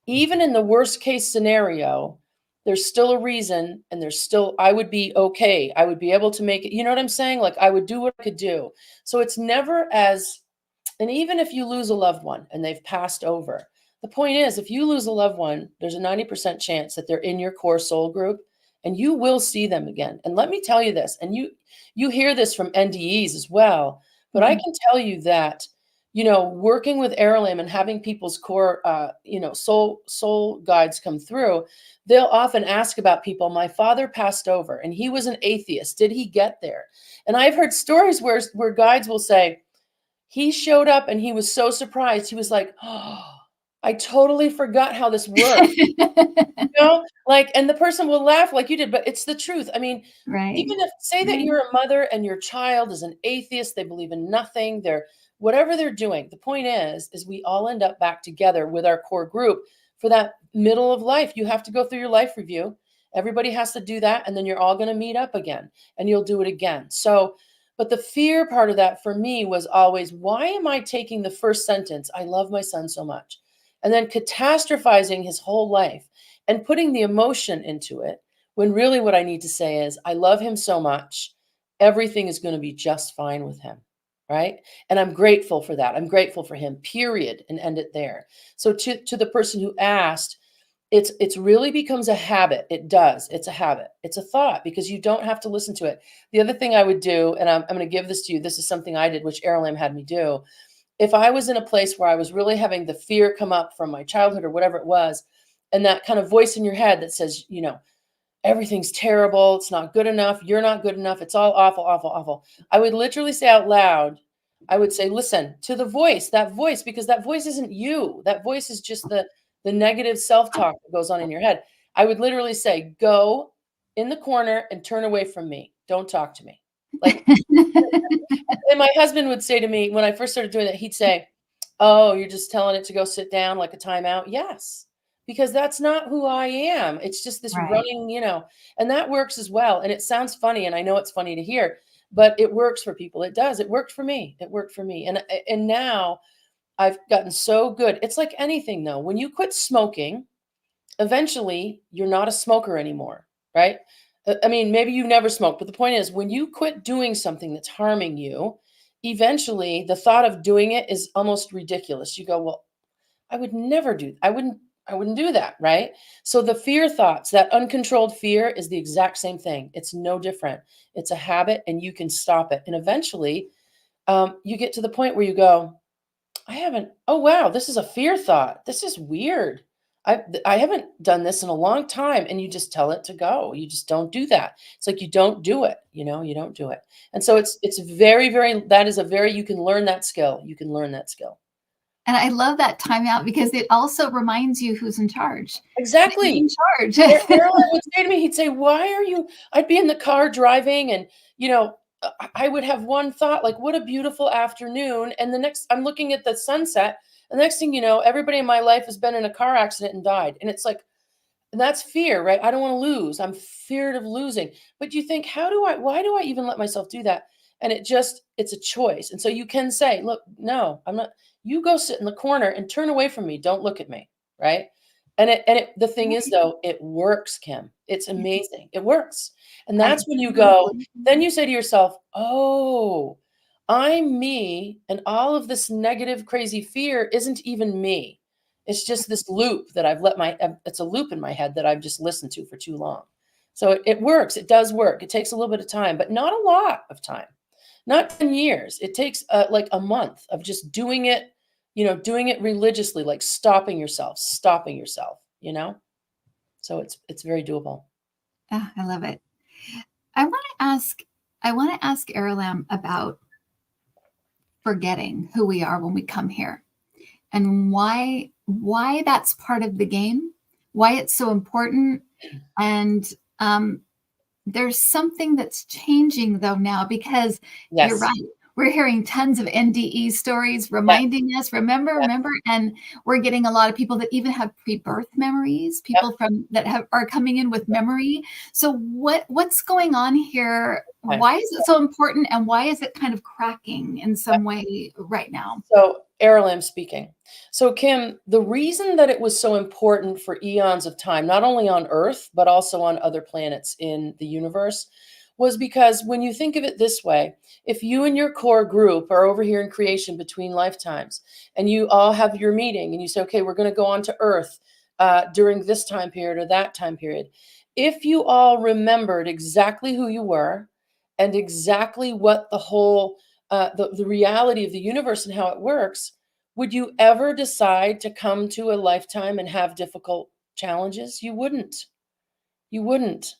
even in the worst case scenario, there's still a reason, and I would be okay. I would be able to make it. You know what I'm saying? Like, I would do what I could do. So it's never as and even if you lose a loved one and they've passed over, the point is, if you lose a loved one, there's a 90% chance that they're in your core soul group, and you will see them again. And let me tell you this, and you hear this from NDEs as well, but I Mhm. can tell you that, working with Aralim and having people's core, soul guides come through, they'll often ask about people. My father passed over, and he was an atheist. Did he get there? And I've heard stories where guides will say, he showed up and he was so surprised. He was like, "Oh, I totally forgot how this worked." Like, and the person will laugh like you did, but it's the truth. I mean, Right, even if, say that right. you're a mother and your child is an atheist, they believe in nothing, they're whatever they're doing. The point is we all end up back together with our core group for that middle of life. You have to go through your life review. Everybody has to do that, and then you're all going to meet up again and you'll do it again. So, but the fear part of that for me was always, why am I taking the first sentence, I love my son so much, and then catastrophizing his whole life and putting the emotion into it, when really what I need to say is, I love him so much. everything is going to be just fine with him. Right. And I'm grateful for that. I'm grateful for him, period, and end it there. So to the person who asked, it's really becomes a habit. It does. It's a habit. It's a thought because you don't have to listen to it. The other thing I would do, and I'm going to give this to you. This is something I did, which Airlam had me do. If I was in a place where I was really having the fear come up from my childhood or whatever it was, and that kind of voice in your head that says, everything's terrible, it's not good enough, you're not good enough, it's all awful, awful, awful. I would literally say out loud, I would say, listen to the voice, that voice, because that voice isn't you. That voice is just the negative self-talk that goes on in your head. I would literally say, go in the corner and turn away from me. Don't talk to me. Like, and my husband would say to me when I first started doing that, he'd say, "Oh, you're just telling it to go sit down like a timeout?" Yes, because that's not who I am. It's just this Right. running, and that works as well. And it sounds funny, and I know it's funny to hear, but it works for people. It does. It worked for me. It worked for me. And now I've gotten so good. It's like anything though. When you quit smoking, eventually you're not a smoker anymore, right? I mean, maybe you never smoked, but the point is when you quit doing something that's harming you, eventually the thought of doing it is almost ridiculous. You go, well, I would never do, I wouldn't do that, right? So the fear thoughts, that uncontrolled fear is the exact same thing. It's no different. It's a habit and you can stop it. And eventually you get to the point where you go, I haven't, oh wow, this is a fear thought. This is weird. I haven't done this in a long time. And you just tell it to go. You just don't do that. It's like you don't do it, you don't do it. And so it's very, very, that is a very, you can learn that skill. You can learn that skill. And I love that timeout because it also reminds you who's in charge. Who's Exactly. in charge? Aaron would say to me, he'd say, "Why are you?" I'd be in the car driving, and I would have one thought, like, "What a beautiful afternoon," and the next, I'm looking at the sunset. The next thing you know, everybody in my life has been in a car accident and died, and it's like, and that's fear, right? I don't want to lose. I'm feared of losing. But you think, why do I even let myself do that? And it's a choice. And so you can say, look, no, I'm not, you go sit in the corner and turn away from me. Don't look at me. Right. The thing is though, it works, Kim. It's amazing. It works. And I that's when you go, then you say to yourself, oh, I'm me. And all of this negative, crazy fear isn't even me. It's just this loop that it's a loop in my head that I've just listened to for too long. So it works. It does work. It takes a little bit of time, but not a lot of time, not 10 years. It takes like a month of just doing it religiously, like stopping yourself. So it's very doable. Ah, I love it. I want to ask I want to ask Aralam about forgetting who we are when we come here and why that's part of the game, why it's so important, and there's something that's changing though now because you're Yes. right. We're hearing tons of NDE stories Yes. reminding us, remember, Yes. remember, and we're getting a lot of people that even have pre-birth memories, Yep. people from that are coming in with memory. So what's going on here? Okay. Why is it so important, and why is it kind of cracking in some way right now? So, Aralam speaking. So, Kim, the reason that it was so important for eons of time, not only on Earth, but also on other planets in the universe, was because when you think of it this way, if you and your core group are over here in creation between lifetimes, and you all have your meeting, and you say, okay, we're going to go on to Earth during this time period or that time period, if you all remembered exactly who you were and exactly what the whole the reality of the universe and how it works, would you ever decide to come to a lifetime and have difficult challenges? You wouldn't. You wouldn't.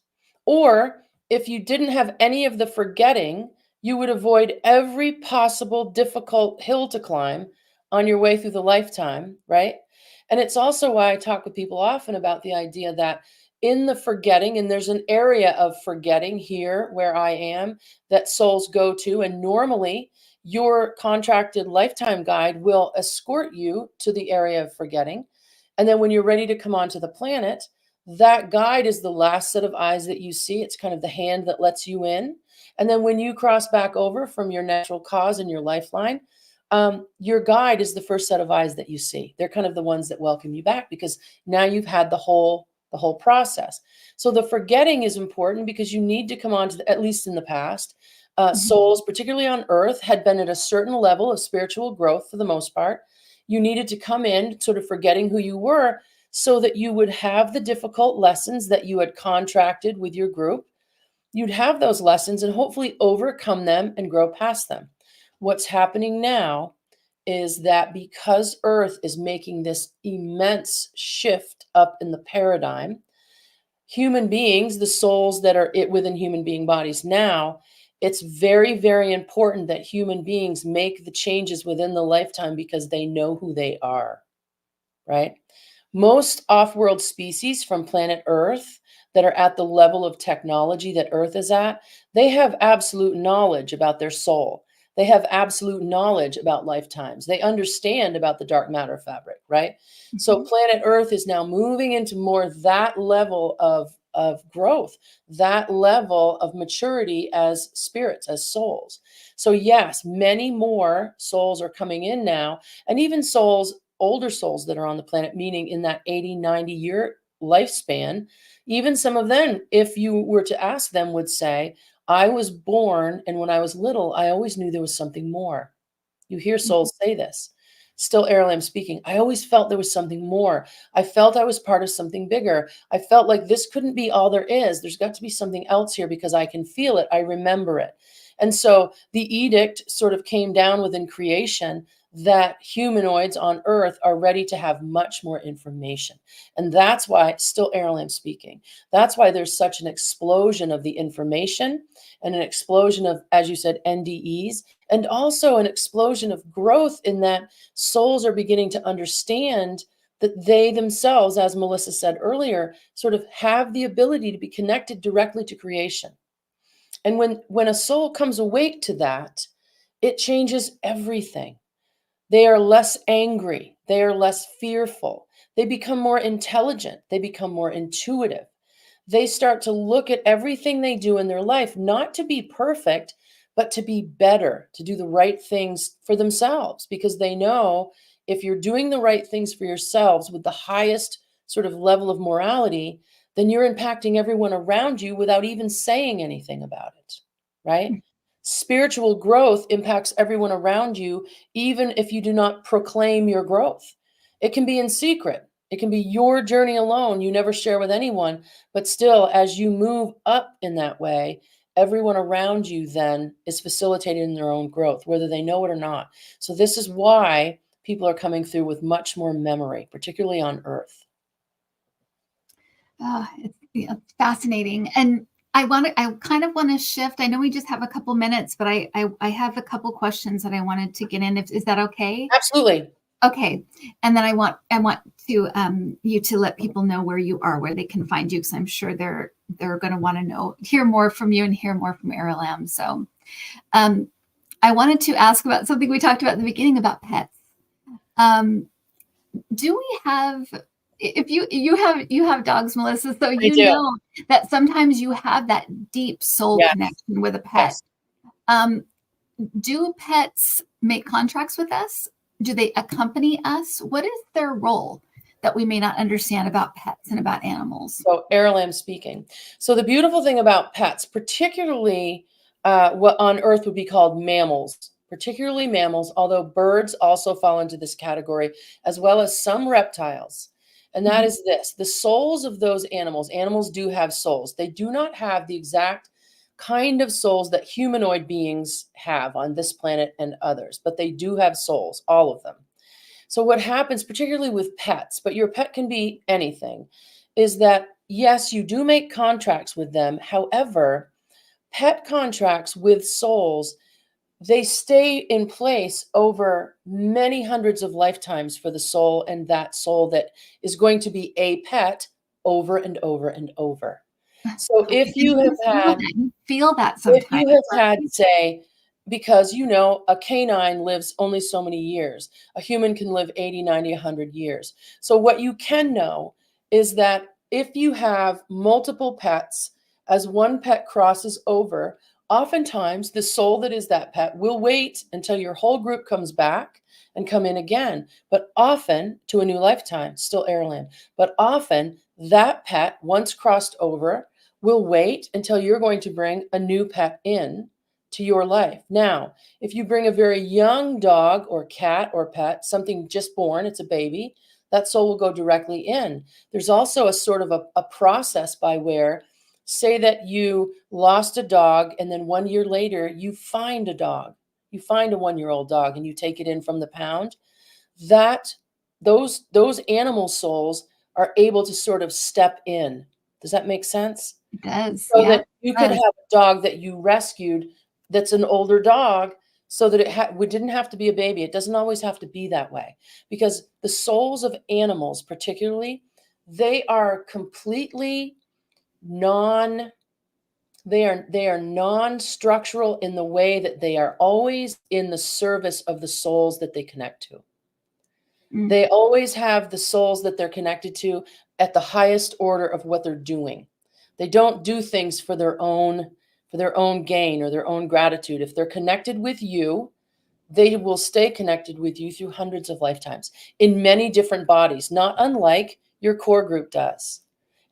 Or if you didn't have any of the forgetting, you would avoid every possible difficult hill to climb on your way through the lifetime, right? And it's also why I talk with people often about the idea that in the forgetting, and there's an area of forgetting here where I am that souls go to, and normally your contracted lifetime guide will escort you to the area of forgetting. And then when you're ready to come onto the planet, that guide is the last set of eyes that you see. It's kind of the hand that lets you in. And then when you cross back over from your natural cause and your lifeline, your guide is the first set of eyes that you see. They're kind of the ones that welcome you back because now you've had the whole process. So the forgetting is important because you need to come on to at least in the past, Mhm. Souls, particularly on earth, had been at a certain level of spiritual growth for the most part. You needed to come in sort of forgetting who you were so that you would have the difficult lessons that you had contracted with your group. You'd have those lessons and hopefully overcome them and grow past them. What's happening now is that because Earth is making this immense shift up in the paradigm, human beings, the souls that are it within human being bodies now, it's very, very important that human beings make the changes within the lifetime because they know who they are, right? Most off world species from planet Earth that are at the level of technology that Earth is at, they have absolute knowledge about their soul. They have absolute knowledge about lifetimes. They understand about the dark matter fabric, right? So Mhm. planet Earth is now moving into more that level of growth, that level of maturity as spirits, as souls. So yes, many more souls are coming in now, and even souls, older souls that are on the planet, meaning in that 80, 90-year lifespan, even some of them, if you were to ask them, would say, I was born, and when I was little, I always knew there was something more. You hear Mhm. souls say this. Still, Ariel, speaking. I always felt there was something more. I felt I was part of something bigger. I felt like this couldn't be all there is. There's got to be something else here because I can feel it. I remember it. And so the edict sort of came down within creation that humanoids on Earth are ready to have much more information. And that's why, still, Ariel, speaking. That's why there's such an explosion of the information and an explosion of, as you said, NDEs, and also an explosion of growth in that souls are beginning to understand that they themselves, as Melissa said earlier, sort of have the ability to be connected directly to creation. And when a soul comes awake to that, it changes everything. They are less angry, they are less fearful, they become more intelligent, they become more intuitive. They start to look at everything they do in their life, not to be perfect, but to be better, to do the right things for themselves, because they know if you're doing the right things for yourselves with the highest sort of level of morality, then you're impacting everyone around you without even saying anything about it, right? Spiritual growth impacts everyone around you, even if you do not proclaim your growth. It can be in secret. It can be your journey alone. You never share with anyone, but still, as you move up in that way, everyone around you then is facilitated in their own growth, whether they know it or not. So, this is why people are coming through with much more memory, particularly on Earth. It's, yeah, fascinating. And I kind of want to shift. I know we just have a couple minutes, but I have a couple questions that I wanted to get in. Is that okay? Absolutely. Okay. And then I want to you to let people know where you are, where they can find you, because I'm sure they're going to want to hear more from you and hear more from Ariel M. So um, I wanted to ask about something we talked about in the beginning about pets. Um, do we have, if you have dogs, Melissa, so I do. that sometimes you have that deep soul Yes. connection with a pet. Yes. Um, do pets make contracts with us? Do they accompany us? What is their role that we may not understand about pets and about animals? So, Ariel speaking. So, the beautiful thing about pets, particularly what on Earth would be called mammals, particularly mammals, although birds also fall into this category, as well as some reptiles. And that Mhm. is this: the souls of those animals do have souls. They do not have the exact kind of souls that humanoid beings have on this planet and others, but they do have souls, all of them. So, what happens, particularly with pets, but your pet can be anything, is that yes, you do make contracts with them. However, pet contracts with souls, they stay in place over many hundreds of lifetimes for the soul and that soul that is going to be a pet over and over and over. So, Okay. And you feel that if sometimes, you have had, right? say, because a canine lives only so many years, a human can live 80, 90, 100 years. So, what you can know is that if you have multiple pets, as one pet crosses over, oftentimes the soul that is that pet will wait until your whole group comes back and come in again. But often to a new lifetime, still airland. But often that pet, once crossed over, will wait until you're going to bring a new pet in to your life. Now, if you bring a very young dog or cat or pet, something just born, it's a baby, that soul will go directly in. There's also a sort of a process by where, say that you lost a dog and then 1 year later you find a dog. You find a 1-year-old dog and you take it in from the pound. That those animal souls are able to sort of step in. Does that make sense? It does. So Yeah, that you it could have does. a dog that you rescued that's an older dog so that it didn't have to be a baby. It doesn't always have to be that way because the souls of animals, particularly, they are completely non they are non-structural in the way that they are always in the service of the souls that they connect to. Mm, They always have the souls that they're connected to at the highest order of what they're doing. They don't do things for their own gain or their own gratitude. If they're connected with you, they will stay connected with you through hundreds of lifetimes in many different bodies, not unlike your core group does.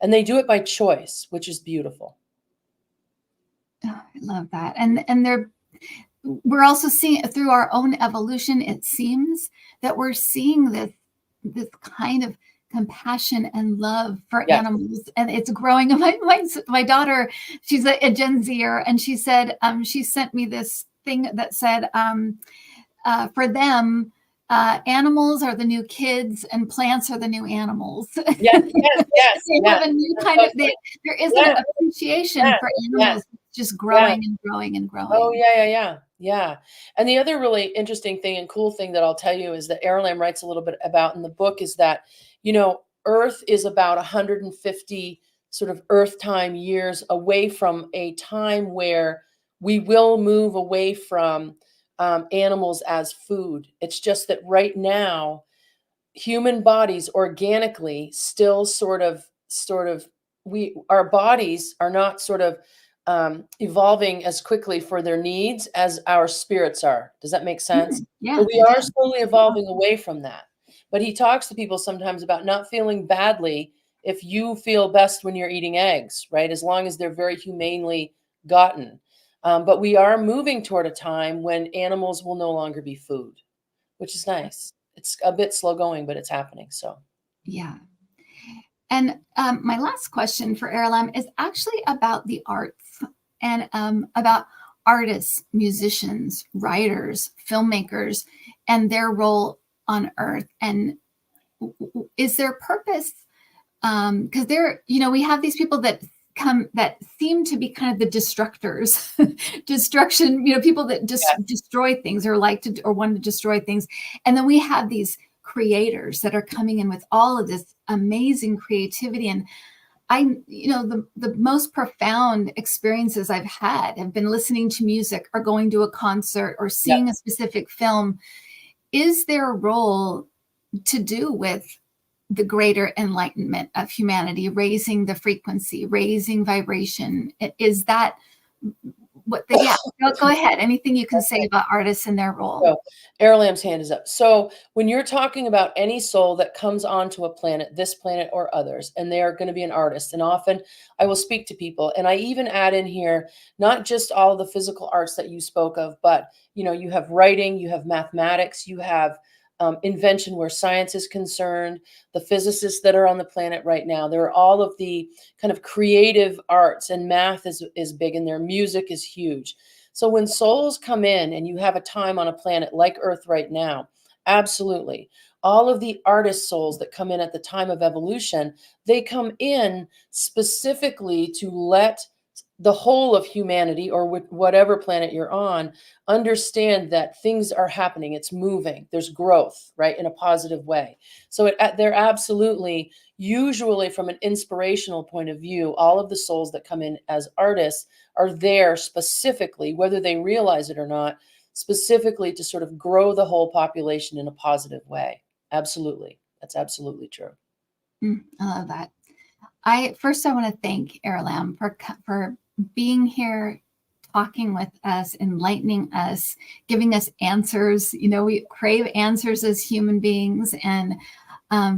And they do it by choice, which is beautiful. oh, I love that. And we're also seeing through our own evolution, it seems that we're seeing this kind of compassion and love for Yes. animals, and it's growing. My daughter, she's a Gen Zer, and she said she sent me this thing that said for them, animals are the new kids and plants are the new animals. Yes, yes, yes, They yes. have a new That's kind so of true. there is an Yes, appreciation yes, for yes, animals just yes. growing and growing and Oh, growing. yeah, yeah, yeah, yeah. And the other really interesting thing and cool thing that I'll tell you is that Airlam writes a little bit about in the book is that, Earth is about 150 sort of Earth time years away from a time where we will move away from animals as food. It's just that right now, human bodies organically still sort of our bodies are not sort of evolving as quickly for their needs as our spirits are. Does that make sense? Yeah, So we it are does. slowly evolving away from that. But he talks to people sometimes about not feeling badly if you feel best when you're eating eggs, right? As long as they're very humanely gotten. But we are moving toward a time when animals will no longer be food, which is nice. It's a bit slow going, but it's happening. So Yeah. And my last question for Aralam is actually about the arts and about artists, musicians, writers, filmmakers, and their role on Earth. And is there purpose? Because we have these people that seem to be kind of the destructors, destruction. People that just yes, destroy things or like to or want to destroy things, and then we have these creators that are coming in with all of this amazing creativity. And the most profound experiences I've had have been listening to music or going to a concert or yep. seeing a specific film. Is there a role to do with the greater enlightenment of humanity, raising the frequency, raising vibration? Is that yeah, go ahead. Anything you can say about artists and their role? So Airlam's hand is up. So when you're talking about any soul that comes onto a planet, this planet or others, and they are going to be an artist, and often I will speak to people, and I even add in here not just all of the physical arts that you spoke of, but you have writing, you have mathematics, you have invention where science is concerned, the physicists that are on the planet right now. There are all of the kind of creative arts, and math is big in there. Music is huge. So when souls come in and you have a time on a planet like Earth right now, absolutely. All of the artist souls that come in at the time of evolution, they come in specifically to let the whole of humanity or whatever planet you're on understand that things are happening, it's moving, there's growth, right, in a positive way. So they're absolutely, usually from an inspirational point of view, all of the souls that come in as artists are there specifically, whether they realize it or not, specifically to sort of grow the whole population in a positive way. Absolutely. That's absolutely true. I love that. I want to thank Aralam for being here, talking with us, enlightening us, giving us answers. We crave answers as human beings, and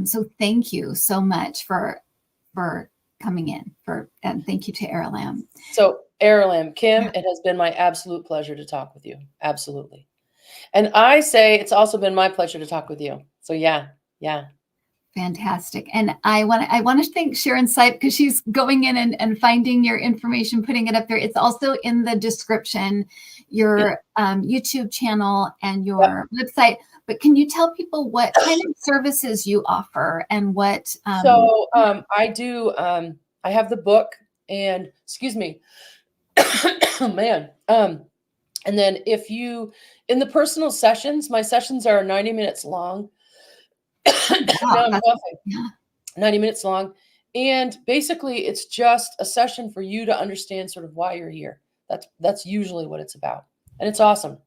so thank you so much for coming in and thank you to Aralam. So Aralam, Kim, it has been my absolute pleasure to talk with you. Absolutely. And I say it's also been my pleasure to talk with you. So yeah. Fantastic. And I want to thank Sharon Sipe because she's going in and finding your information, putting it up there. It's also in the description, your YouTube channel and your website. But can you tell people what kind of services you offer and what? I do. I have the book, and excuse me, oh man. And then if you in the personal sessions, my sessions are 90 minutes long. Wow, Now I'm coughing. 90 minutes long. And basically it's just a session for you to understand sort of why you're here. That's usually what it's about. And it's awesome.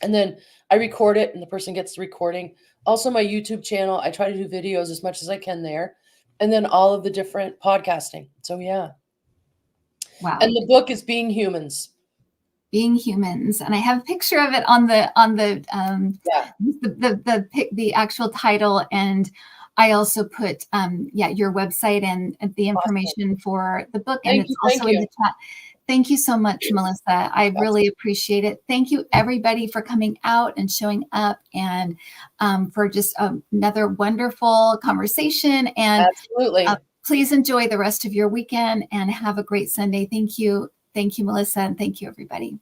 And then I record it and the person gets the recording. Also my YouTube channel, I try to do videos as much as I can there. And then all of the different podcasting. So yeah. Wow. And the book is Being Humans. Being Humans, and I have a picture of it on the actual title, and I also put your website and the information for the book, and it's also in the chat. Thank you so much, Melissa. I really appreciate it. Thank you, everybody, for coming out and showing up, and for just another wonderful conversation. And absolutely, please enjoy the rest of your weekend and have a great Sunday. Thank you, Melissa, and thank you, everybody.